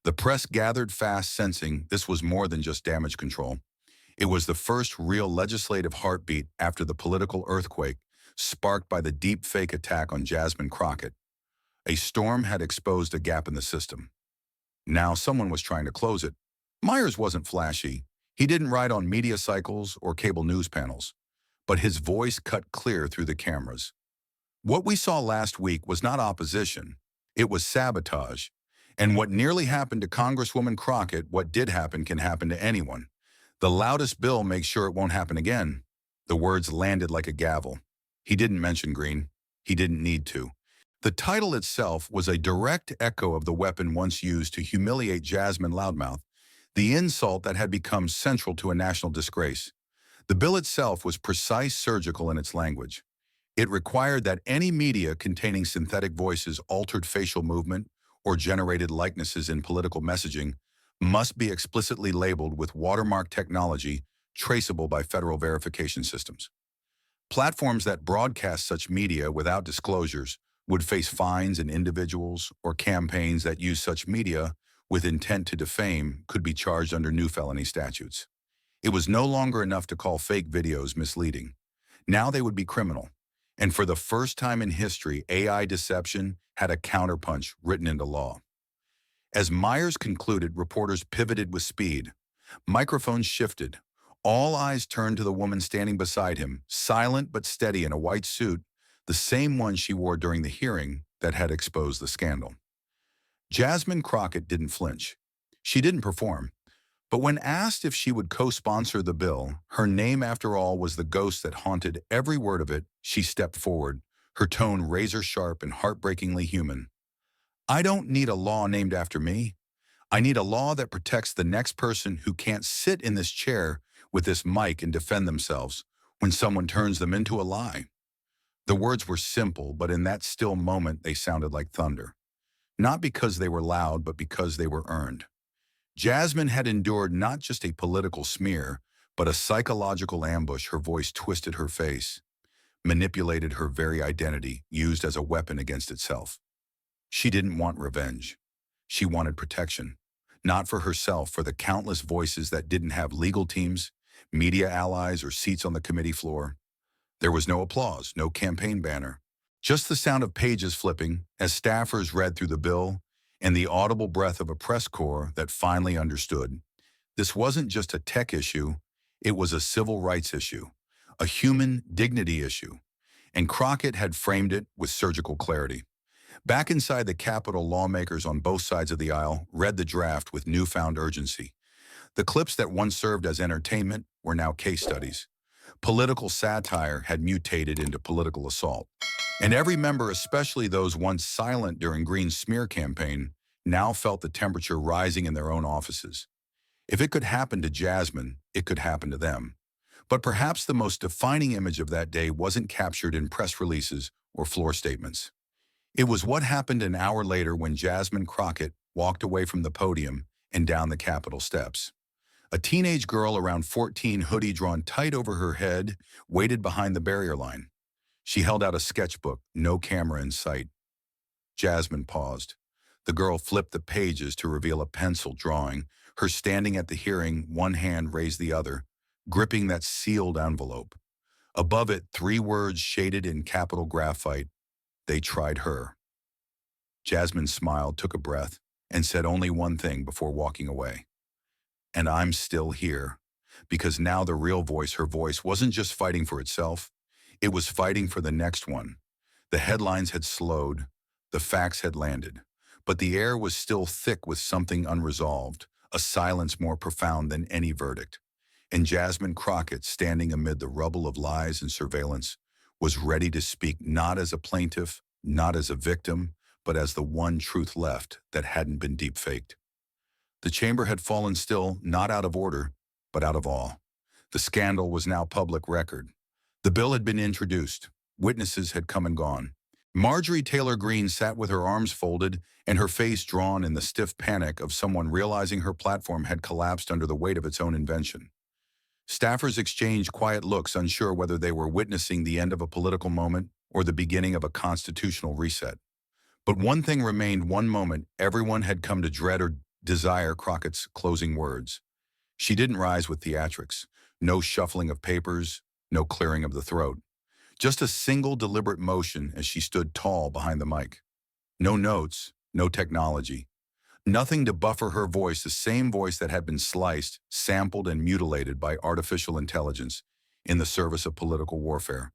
The press gathered fast, sensing this was more than just damage control. It was the first real legislative heartbeat after the political earthquake sparked by the deep-fake attack on Jasmine Crockett. A storm had exposed a gap in the system. Now someone was trying to close it. Myers wasn't flashy. He didn't write on media cycles or cable news panels. But his voice cut clear through the cameras. What we saw last week was not opposition. It was sabotage. And what nearly happened to Congresswoman Crockett, what did happen, can happen to anyone. The loudest bill makes sure it won't happen again. The words landed like a gavel. He didn't mention Greene. He didn't need to. The title itself was a direct echo of the weapon once used to humiliate Jasmine Loudmouth, the insult that had become central to a national disgrace. The bill itself was precise, surgical in its language. It required that any media containing synthetic voices, altered facial movement, or generated likenesses in political messaging must be explicitly labeled with watermark technology traceable by federal verification systems. Platforms that broadcast such media without disclosures would face fines, and individuals or campaigns that use such media with intent to defame could be charged under new felony statutes. It was no longer enough to call fake videos misleading. Now they would be criminal. And for the first time in history, AI deception had a counterpunch written into law. As Myers concluded, reporters pivoted with speed. Microphones shifted. All eyes turned to the woman standing beside him, silent but steady in a white suit, the same one she wore during the hearing that had exposed the scandal. Jasmine Crockett didn't flinch. She didn't perform. But when asked if she would co-sponsor the bill, her name, after all, was the ghost that haunted every word of it. She stepped forward, her tone razor-sharp and heartbreakingly human. "I don't need a law named after me. I need a law that protects the next person who can't sit in this chair with this mic and defend themselves when someone turns them into a lie." The words were simple, but in that still moment they sounded like thunder. Not because they were loud, but because they were earned. Jasmine had endured not just a political smear, but a psychological ambush. Her voice twisted her face, manipulated her very identity, used as a weapon against itself. She didn't want revenge. She wanted protection. Not for herself, for the countless voices that didn't have legal teams, media allies, or seats on the committee floor. There was no applause, no campaign banner. Just the sound of pages flipping as staffers read through the bill, and the audible breath of a press corps that finally understood. This wasn't just a tech issue, it was a civil rights issue, a human dignity issue, and Crockett had framed it with surgical clarity. Back inside the Capitol, lawmakers on both sides of the aisle read the draft with newfound urgency. The clips that once served as entertainment were now case studies. Political satire had mutated into political assault. And every member, especially those once silent during Green's smear campaign, now felt the temperature rising in their own offices. If it could happen to Jasmine, it could happen to them. But perhaps the most defining image of that day wasn't captured in press releases or floor statements. It was what happened an hour later when Jasmine Crockett walked away from the podium and down the Capitol steps. A teenage girl around 14, hoodie drawn tight over her head, waited behind the barrier line. She held out a sketchbook, no camera in sight. Jasmine paused. The girl flipped the pages to reveal a pencil drawing, her standing at the hearing, one hand raised the other, gripping that sealed envelope. Above it, 3 words shaded in capital graphite: "They tried her." Jasmine smiled, took a breath, and said only one thing before walking away. "And I'm still here." Because now the real voice, her voice, wasn't just fighting for itself, it was fighting for the next one. The headlines had slowed, the facts had landed, but the air was still thick with something unresolved, a silence more profound than any verdict. And Jasmine Crockett, standing amid the rubble of lies and surveillance, was ready to speak, not as a plaintiff, not as a victim, but as the one truth left that hadn't been deep-faked. The chamber had fallen still, not out of order, but out of awe. The scandal was now public record. The bill had been introduced. Witnesses had come and gone. Marjorie Taylor Greene sat with her arms folded and her face drawn in the stiff panic of someone realizing her platform had collapsed under the weight of its own invention. Staffers exchanged quiet looks, unsure whether they were witnessing the end of a political moment or the beginning of a constitutional reset. But one thing remained, one moment everyone had come to dread or desire: Crockett's closing words. She didn't rise with theatrics, no shuffling of papers, no clearing of the throat. Just a single deliberate motion as she stood tall behind the mic. No notes, no technology. Nothing to buffer her voice, the same voice that had been sliced, sampled, and mutilated by artificial intelligence in the service of political warfare.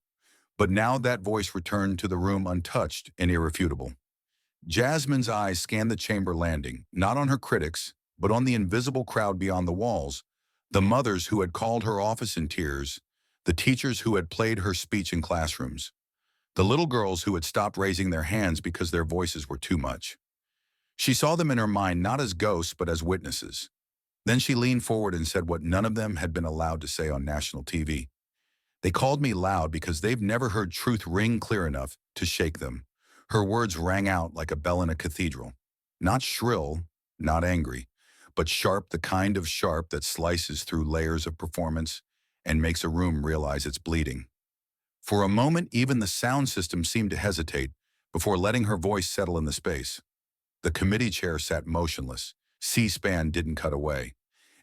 But now that voice returned to the room untouched and irrefutable. Jasmine's eyes scanned the chamber, landing, not on her critics, but on the invisible crowd beyond the walls, the mothers who had called her office in tears, the teachers who had played her speech in classrooms, the little girls who had stopped raising their hands because their voices were too much. She saw them in her mind not as ghosts, but as witnesses. Then she leaned forward and said what none of them had been allowed to say on national TV. "They called me loud because they've never heard truth ring clear enough to shake them." Her words rang out like a bell in a cathedral. Not shrill, not angry, but sharp, the kind of sharp that slices through layers of performance and makes a room realize it's bleeding. For a moment, even the sound system seemed to hesitate before letting her voice settle in the space. The committee chair sat motionless. C-SPAN didn't cut away.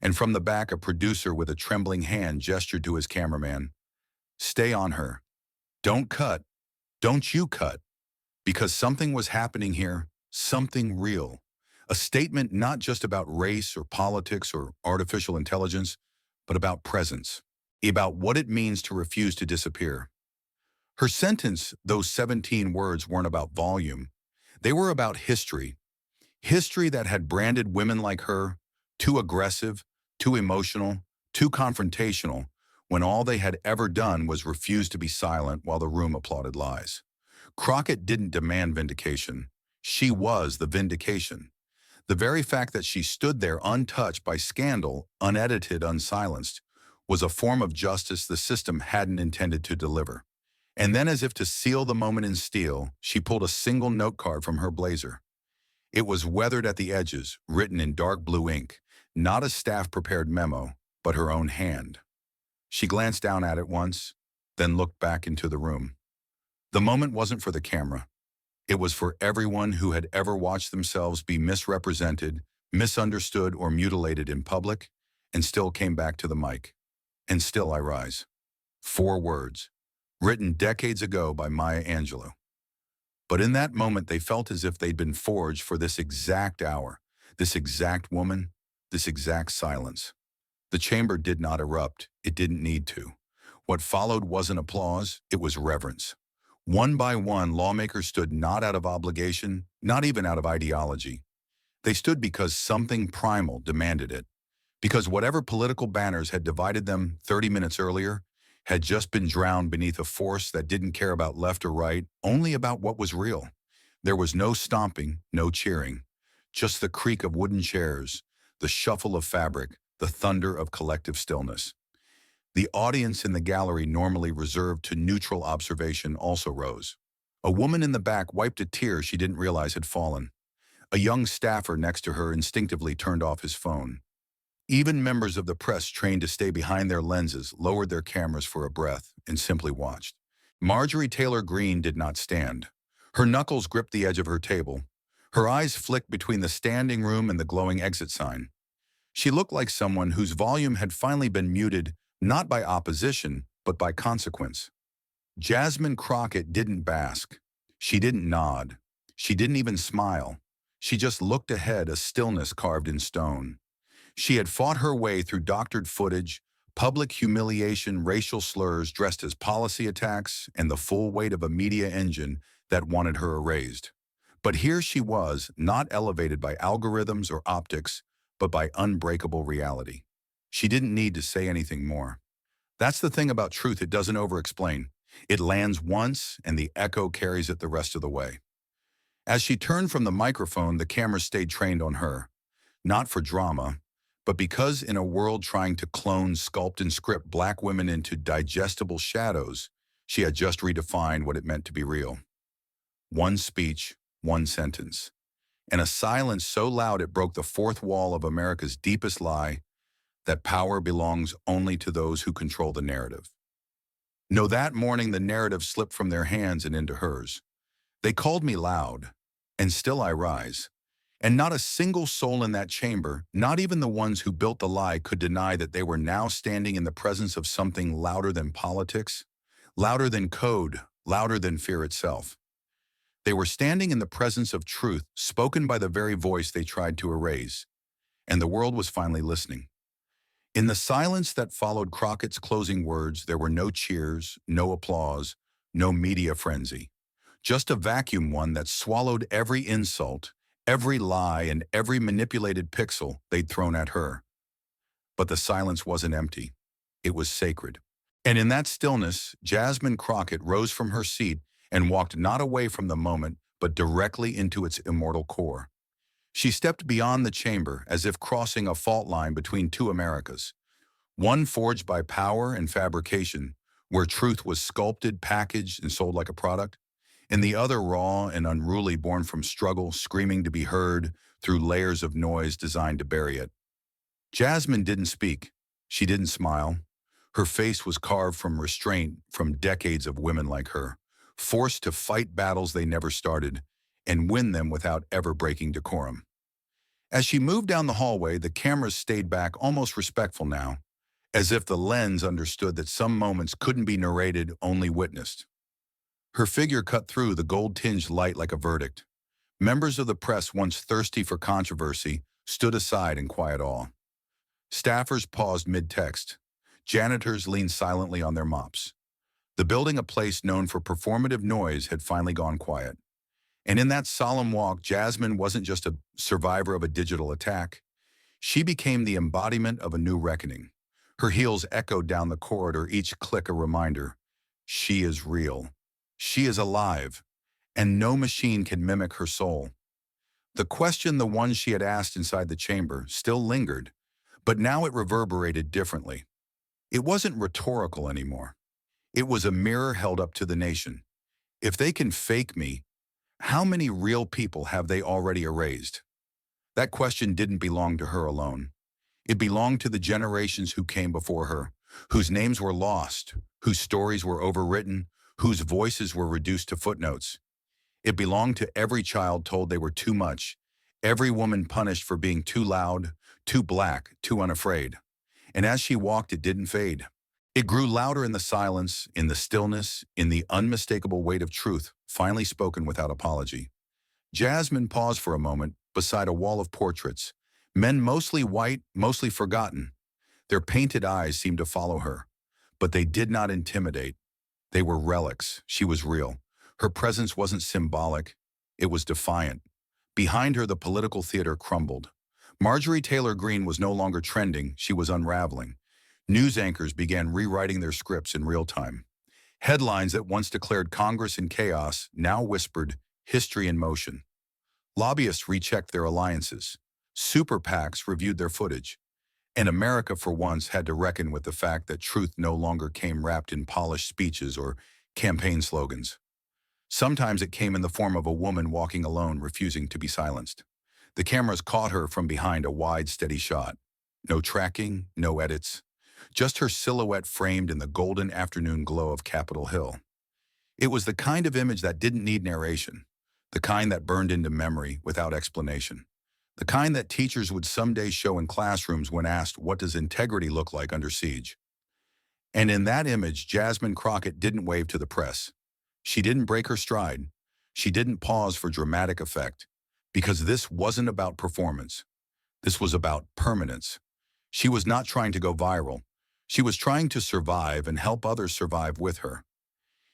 And from the back, a producer with a trembling hand gestured to his cameraman. "Stay on her. Don't cut. Don't you cut." Because something was happening here, something real. A statement not just about race or politics or artificial intelligence, but about presence, about what it means to refuse to disappear. Her sentence, those 17 words, weren't about volume. They were about history. History that had branded women like her too aggressive, too emotional, too confrontational, when all they had ever done was refuse to be silent while the room applauded lies. Crockett didn't demand vindication. She was the vindication. The very fact that she stood there untouched by scandal, unedited, unsilenced, was a form of justice the system hadn't intended to deliver. And then, as if to seal the moment in steel, she pulled a single note card from her blazer. It was weathered at the edges, written in dark blue ink, not a staff-prepared memo, but her own hand. She glanced down at it once, then looked back into the room. The moment wasn't for the camera. It was for everyone who had ever watched themselves be misrepresented, misunderstood, or mutilated in public, and still came back to the mic. And still I rise. 4 words, written decades ago by Maya Angelou. But in that moment, they felt as if they'd been forged for this exact hour, this exact woman, this exact silence. The chamber did not erupt. It didn't need to. What followed wasn't applause, it was reverence. One by one, lawmakers stood not out of obligation, not even out of ideology. They stood because something primal demanded it. Because whatever political banners had divided them 30 minutes earlier had just been drowned beneath a force that didn't care about left or right, only about what was real. There was no stomping, no cheering, just the creak of wooden chairs, the shuffle of fabric, the thunder of collective stillness. The audience in the gallery, normally reserved to neutral observation, also rose. A woman in the back wiped a tear she didn't realize had fallen. A young staffer next to her instinctively turned off his phone. Even members of the press trained to stay behind their lenses lowered their cameras for a breath and simply watched. Marjorie Taylor Greene did not stand. Her knuckles gripped the edge of her table. Her eyes flicked between the standing room and the glowing exit sign. She looked like someone whose volume had finally been muted, not by opposition, but by consequence. Jasmine Crockett didn't bask. She didn't nod. She didn't even smile. She just looked ahead, a stillness carved in stone. She had fought her way through doctored footage, public humiliation, racial slurs dressed as policy attacks, and the full weight of a media engine that wanted her erased. But here she was, not elevated by algorithms or optics, but by unbreakable reality. She didn't need to say anything more. That's the thing about truth, it doesn't over-explain. It lands once, and the echo carries it the rest of the way. As she turned from the microphone, the camera stayed trained on her. Not for drama, but because in a world trying to clone, sculpt, and script Black women into digestible shadows, she had just redefined what it meant to be real. One speech, one sentence. And a silence so loud it broke the fourth wall of America's deepest lie, that power belongs only to those who control the narrative. No, that morning the narrative slipped from their hands and into hers. They called me loud, and still I rise. And not a single soul in that chamber, not even the ones who built the lie, could deny that they were now standing in the presence of something louder than politics, louder than code, louder than fear itself. They were standing in the presence of truth, spoken by the very voice they tried to erase. And the world was finally listening. In the silence that followed Crockett's closing words, there were no cheers, no applause, no media frenzy. Just a vacuum, one that swallowed every insult, every lie, and every manipulated pixel they'd thrown at her. But the silence wasn't empty. It was sacred. And in that stillness, Jasmine Crockett rose from her seat and walked not away from the moment, but directly into its immortal core. She stepped beyond the chamber as if crossing a fault line between two Americas, one forged by power and fabrication, where truth was sculpted, packaged, and sold like a product, and the other raw and unruly, born from struggle, screaming to be heard through layers of noise designed to bury it. Jasmine didn't speak. She didn't smile. Her face was carved from restraint from decades of women like her, forced to fight battles they never started and win them without ever breaking decorum. As she moved down the hallway, the cameras stayed back, almost respectful now, as if the lens understood that some moments couldn't be narrated, only witnessed. Her figure cut through the gold-tinged light like a verdict. Members of the press, once thirsty for controversy, stood aside in quiet awe. Staffers paused mid-text. Janitors leaned silently on their mops. The building, a place known for performative noise, had finally gone quiet. And in that solemn walk, Jasmine wasn't just a survivor of a digital attack. She became the embodiment of a new reckoning. Her heels echoed down the corridor, each click a reminder. She is real. She is alive. and no machine can mimic her soul. The question, the one she had asked inside the chamber, still lingered, but now it reverberated differently. It wasn't rhetorical anymore. It was a mirror held up to the nation. If they can fake me, how many real people have they already erased? That question didn't belong to her alone. It belonged to the generations who came before her, whose names were lost, whose stories were overwritten, whose voices were reduced to footnotes. It belonged to every child told they were too much, every woman punished for being too loud, too black, too unafraid. And as she walked, it didn't fade. It grew louder in the silence, in the stillness, in the unmistakable weight of truth, finally spoken without apology. Jasmine paused for a moment beside a wall of portraits, men mostly white, mostly forgotten. Their painted eyes seemed to follow her, but they did not intimidate. They were relics. She was real. Her presence wasn't symbolic. It was defiant. Behind her, the political theater crumbled. Marjorie Taylor Greene was no longer trending. She was unraveling. News anchors began rewriting their scripts in real time. Headlines that once declared Congress in chaos now whispered history in motion. Lobbyists rechecked their alliances. Super PACs reviewed their footage. And America, for once, had to reckon with the fact that truth no longer came wrapped in polished speeches or campaign slogans. Sometimes it came in the form of a woman walking alone, refusing to be silenced. The cameras caught her from behind a wide, steady shot. No tracking, no edits. Just her silhouette framed in the golden afternoon glow of Capitol Hill. It was the kind of image that didn't need narration, the kind that burned into memory without explanation, the kind that teachers would someday show in classrooms when asked, what does integrity look like under siege? And in that image, Jasmine Crockett didn't wave to the press. She didn't break her stride. She didn't pause for dramatic effect, because this wasn't about performance. This was about permanence. She was not trying to go viral. She was trying to survive and help others survive with her.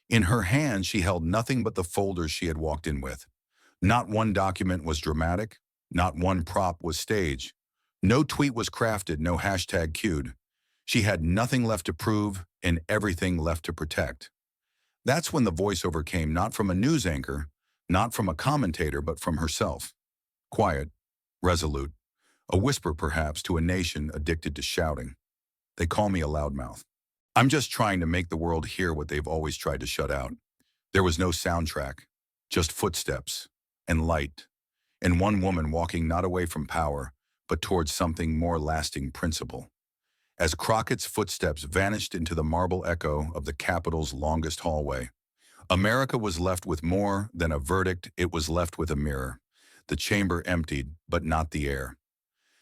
In her hand, she held nothing but the folders she had walked in with. Not one document was dramatic. Not one prop was staged. No tweet was crafted, no hashtag queued. She had nothing left to prove and everything left to protect. That's when the voiceover came, not from a news anchor, not from a commentator, but from herself. Quiet, resolute, a whisper perhaps to a nation addicted to shouting. They call me a loudmouth. I'm just trying to make the world hear what they've always tried to shut out. There was no soundtrack, just footsteps and light, and one woman walking not away from power, but towards something more lasting, principle. As Crockett's footsteps vanished into the marble echo of the Capitol's longest hallway, America was left with more than a verdict. It was left with a mirror. The chamber emptied, but not the air.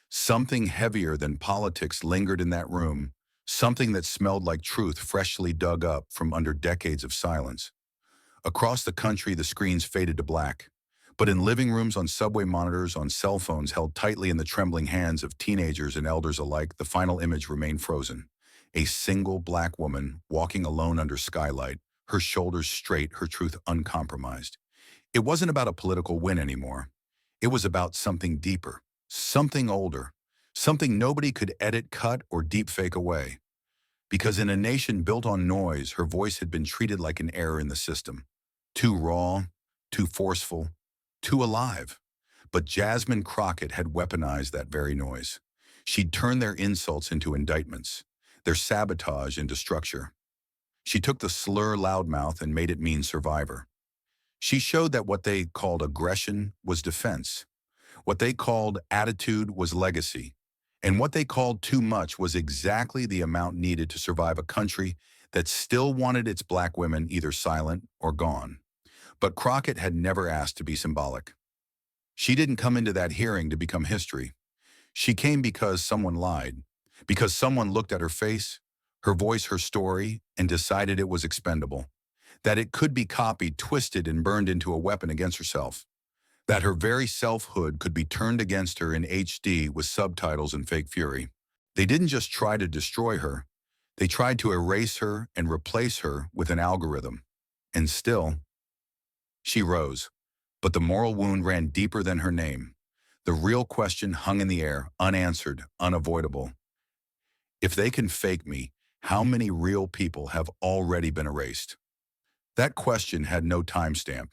Something heavier than politics lingered in that room, something that smelled like truth freshly dug up from under decades of silence. Across the country, the screens faded to black. But in living rooms, on subway monitors, on cell phones held tightly in the trembling hands of teenagers and elders alike, the final image remained frozen. A single black woman walking alone under skylight, her shoulders straight, her truth uncompromised. It wasn't about a political win anymore. It was about something deeper, something older, something nobody could edit, cut, or deepfake away. Because in a nation built on noise, her voice had been treated like an error in the system. Too raw, too forceful, too alive. But Jasmine Crockett had weaponized that very noise. She'd turned their insults into indictments, their sabotage into structure. She took the slur loudmouth and made it mean survivor. She showed that what they called aggression was defense, what they called attitude was legacy, and what they called too much was exactly the amount needed to survive a country that still wanted its black women either silent or gone. But Crockett had never asked to be symbolic. She didn't come into that hearing to become history. She came because someone lied, because someone looked at her face, her voice, her story, and decided it was expendable, that it could be copied, twisted, and burned into a weapon against herself, that her very selfhood could be turned against her in HD with subtitles and fake fury. They didn't just try to destroy her, they tried to erase her and replace her with an algorithm. And still, she rose, but the moral wound ran deeper than her name. The real question hung in the air, unanswered, unavoidable. If they can fake me, how many real people have already been erased? That question had no timestamp.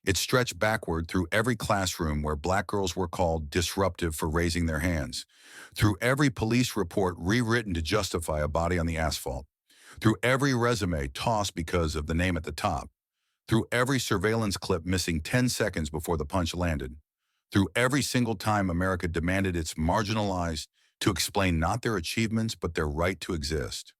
It stretched backward through every classroom where black girls were called disruptive for raising their hands, through every police report rewritten to justify a body on the asphalt, through every resume tossed because of the name at the top, through every surveillance clip missing 10 seconds before the punch landed, through every single time America demanded its marginalized to explain not their achievements but their right to exist.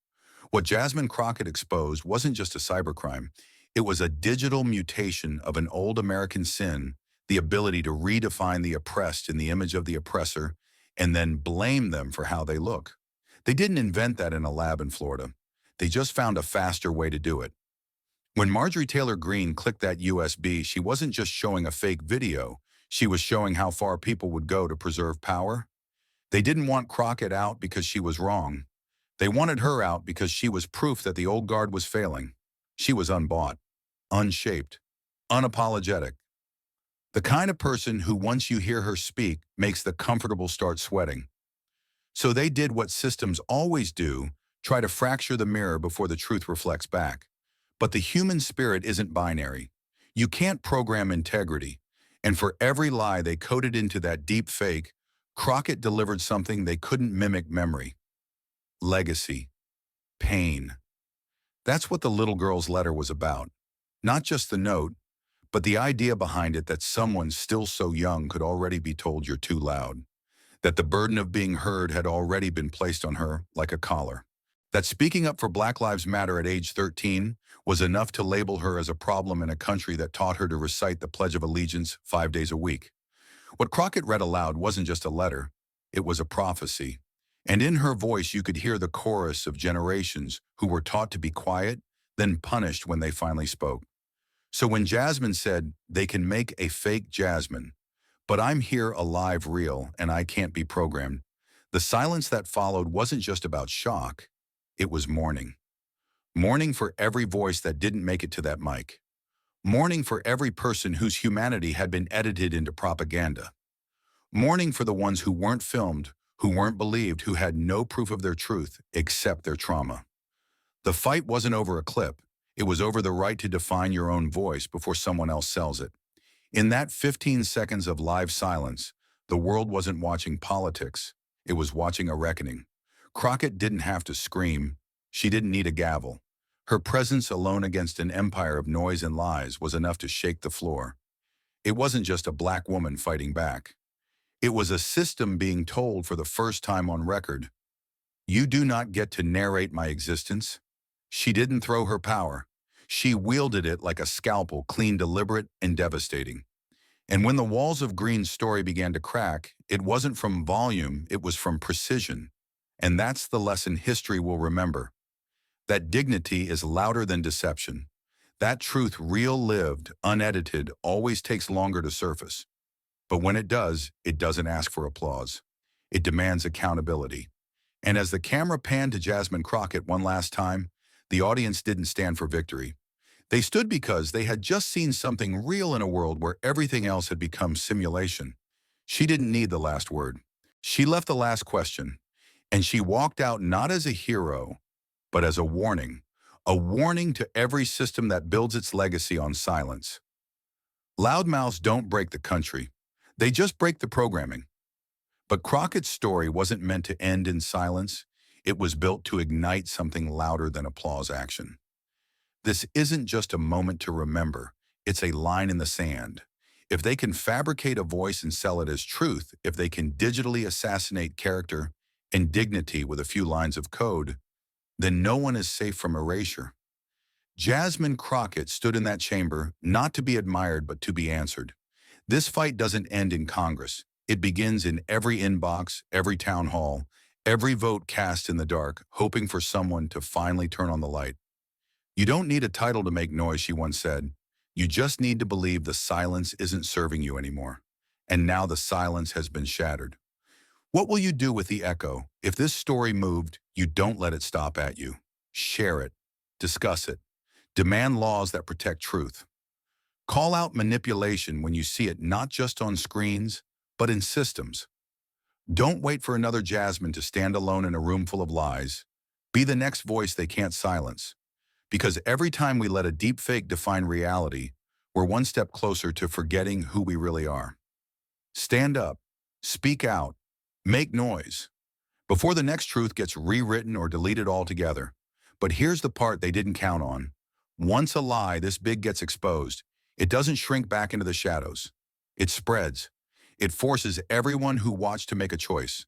What Jasmine Crockett exposed wasn't just a cybercrime, it was a digital mutation of an old American sin, the ability to redefine the oppressed in the image of the oppressor and then blame them for how they look. They didn't invent that in a lab in Florida. They just found a faster way to do it. When Marjorie Taylor Greene clicked that USB, she wasn't just showing a fake video, she was showing how far people would go to preserve power. They didn't want Crockett out because she was wrong. They wanted her out because she was proof that the old guard was failing. She was unbought, unshaped, unapologetic. The kind of person who, once you hear her speak, makes the comfortable start sweating. So they did what systems always do, try to fracture the mirror before the truth reflects back. But the human spirit isn't binary. You can't program integrity. And for every lie they coded into that deep fake, Crockett delivered something they couldn't mimic: memory, legacy, pain. That's what the little girl's letter was about. Not just the note, but the idea behind it that someone still so young could already be told you're too loud. That the burden of being heard had already been placed on her like a collar. That speaking up for Black Lives Matter at age 13 was enough to label her as a problem in a country that taught her to recite the Pledge of Allegiance 5 days a week. What Crockett read aloud wasn't just a letter, it was a prophecy. And in her voice you could hear the chorus of generations who were taught to be quiet, then punished when they finally spoke. So when Jasmine said, "They can make a fake Jasmine, but I'm here alive, real, and I can't be programmed," the silence that followed wasn't just about shock, it was mourning. Mourning for every voice that didn't make it to that mic. Mourning for every person whose humanity had been edited into propaganda. Mourning for the ones who weren't filmed, who weren't believed, who had no proof of their truth except their trauma. The fight wasn't over a clip. It was over the right to define your own voice before someone else sells it. In that 15 seconds of live silence, the world wasn't watching politics. It was watching a reckoning. Crockett didn't have to scream. She didn't need a gavel. Her presence alone against an empire of noise and lies was enough to shake the floor. It wasn't just a black woman fighting back. It was a system being told for the first time on record, "You do not get to narrate my existence." She didn't throw her power. She wielded it like a scalpel, clean, deliberate, and devastating. And when the walls of Green's story began to crack, it wasn't from volume, it was from precision. And that's the lesson history will remember. That dignity is louder than deception. That truth, real, lived, unedited, always takes longer to surface. But when it does, it doesn't ask for applause. It demands accountability. And as the camera panned to Jasmine Crockett one last time, the audience didn't stand for victory. They stood because they had just seen something real in a world where everything else had become simulation. She didn't need the last word. She left the last question, and she walked out not as a hero, but as a warning to every system that builds its legacy on silence. Loudmouths don't break the country. They just break the programming. But Crockett's story wasn't meant to end in silence. It was built to ignite something louder than applause action. This isn't just a moment to remember. It's a line in the sand. If they can fabricate a voice and sell it as truth, if they can digitally assassinate character and dignity with a few lines of code, then no one is safe from erasure. Jasmine Crockett stood in that chamber, not to be admired, but to be answered. This fight doesn't end in Congress. It begins in every inbox, every town hall, every vote cast in the dark, hoping for someone to finally turn on the light. "You don't need a title to make noise," she once said. "You just need to believe the silence isn't serving you anymore." And now the silence has been shattered. What will you do with the echo? If this story moved, you don't let it stop at you. Share it. Discuss it. Demand laws that protect truth. Call out manipulation when you see it, not just on screens, but in systems. Don't wait for another Jasmine to stand alone in a room full of lies. Be the next voice they can't silence. Because every time we let a deepfake define reality, we're one step closer to forgetting who we really are. Stand up, speak out, make noise, before the next truth gets rewritten or deleted altogether. But here's the part they didn't count on. Once a lie this big gets exposed, it doesn't shrink back into the shadows. It spreads. It forces everyone who watched to make a choice.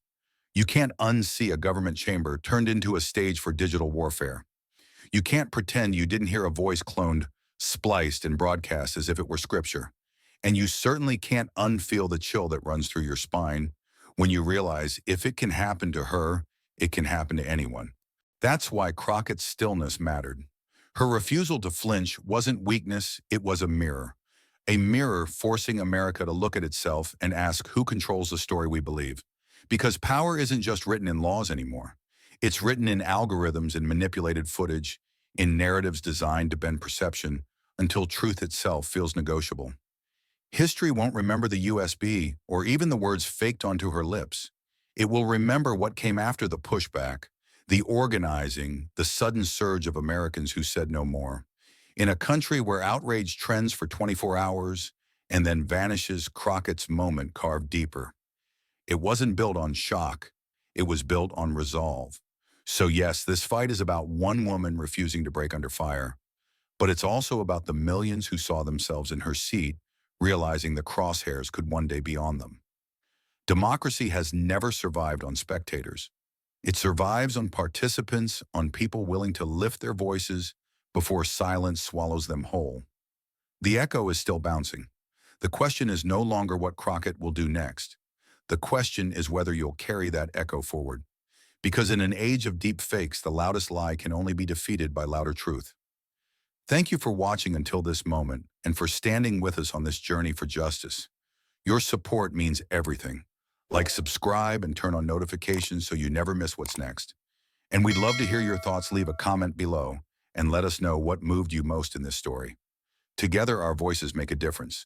You can't unsee a government chamber turned into a stage for digital warfare. You can't pretend you didn't hear a voice cloned, spliced, and broadcast as if it were scripture. And you certainly can't unfeel the chill that runs through your spine when you realize if it can happen to her, it can happen to anyone. That's why Crockett's stillness mattered. Her refusal to flinch wasn't weakness, it was a mirror. A mirror forcing America to look at itself and ask who controls the story we believe. Because power isn't just written in laws anymore. It's written in algorithms and manipulated footage, in narratives designed to bend perception until truth itself feels negotiable. History won't remember the USB or even the words faked onto her lips. It will remember what came after the pushback, the organizing, the sudden surge of Americans who said no more. In a country where outrage trends for 24 hours and then vanishes, Crockett's moment carved deeper. It wasn't built on shock. It was built on resolve. So yes, this fight is about one woman refusing to break under fire, but it's also about the millions who saw themselves in her seat, realizing the crosshairs could one day be on them. Democracy has never survived on spectators. It survives on participants, on people willing to lift their voices before silence swallows them whole. The echo is still bouncing. The question is no longer what Crockett will do next. The question is whether you'll carry that echo forward. Because in an age of deep fakes, the loudest lie can only be defeated by louder truth. Thank you for watching until this moment and for standing with us on this journey for justice. Your support means everything. Like, subscribe, and turn on notifications so you never miss what's next. And we'd love to hear your thoughts. Leave a comment below and let us know what moved you most in this story. Together, our voices make a difference.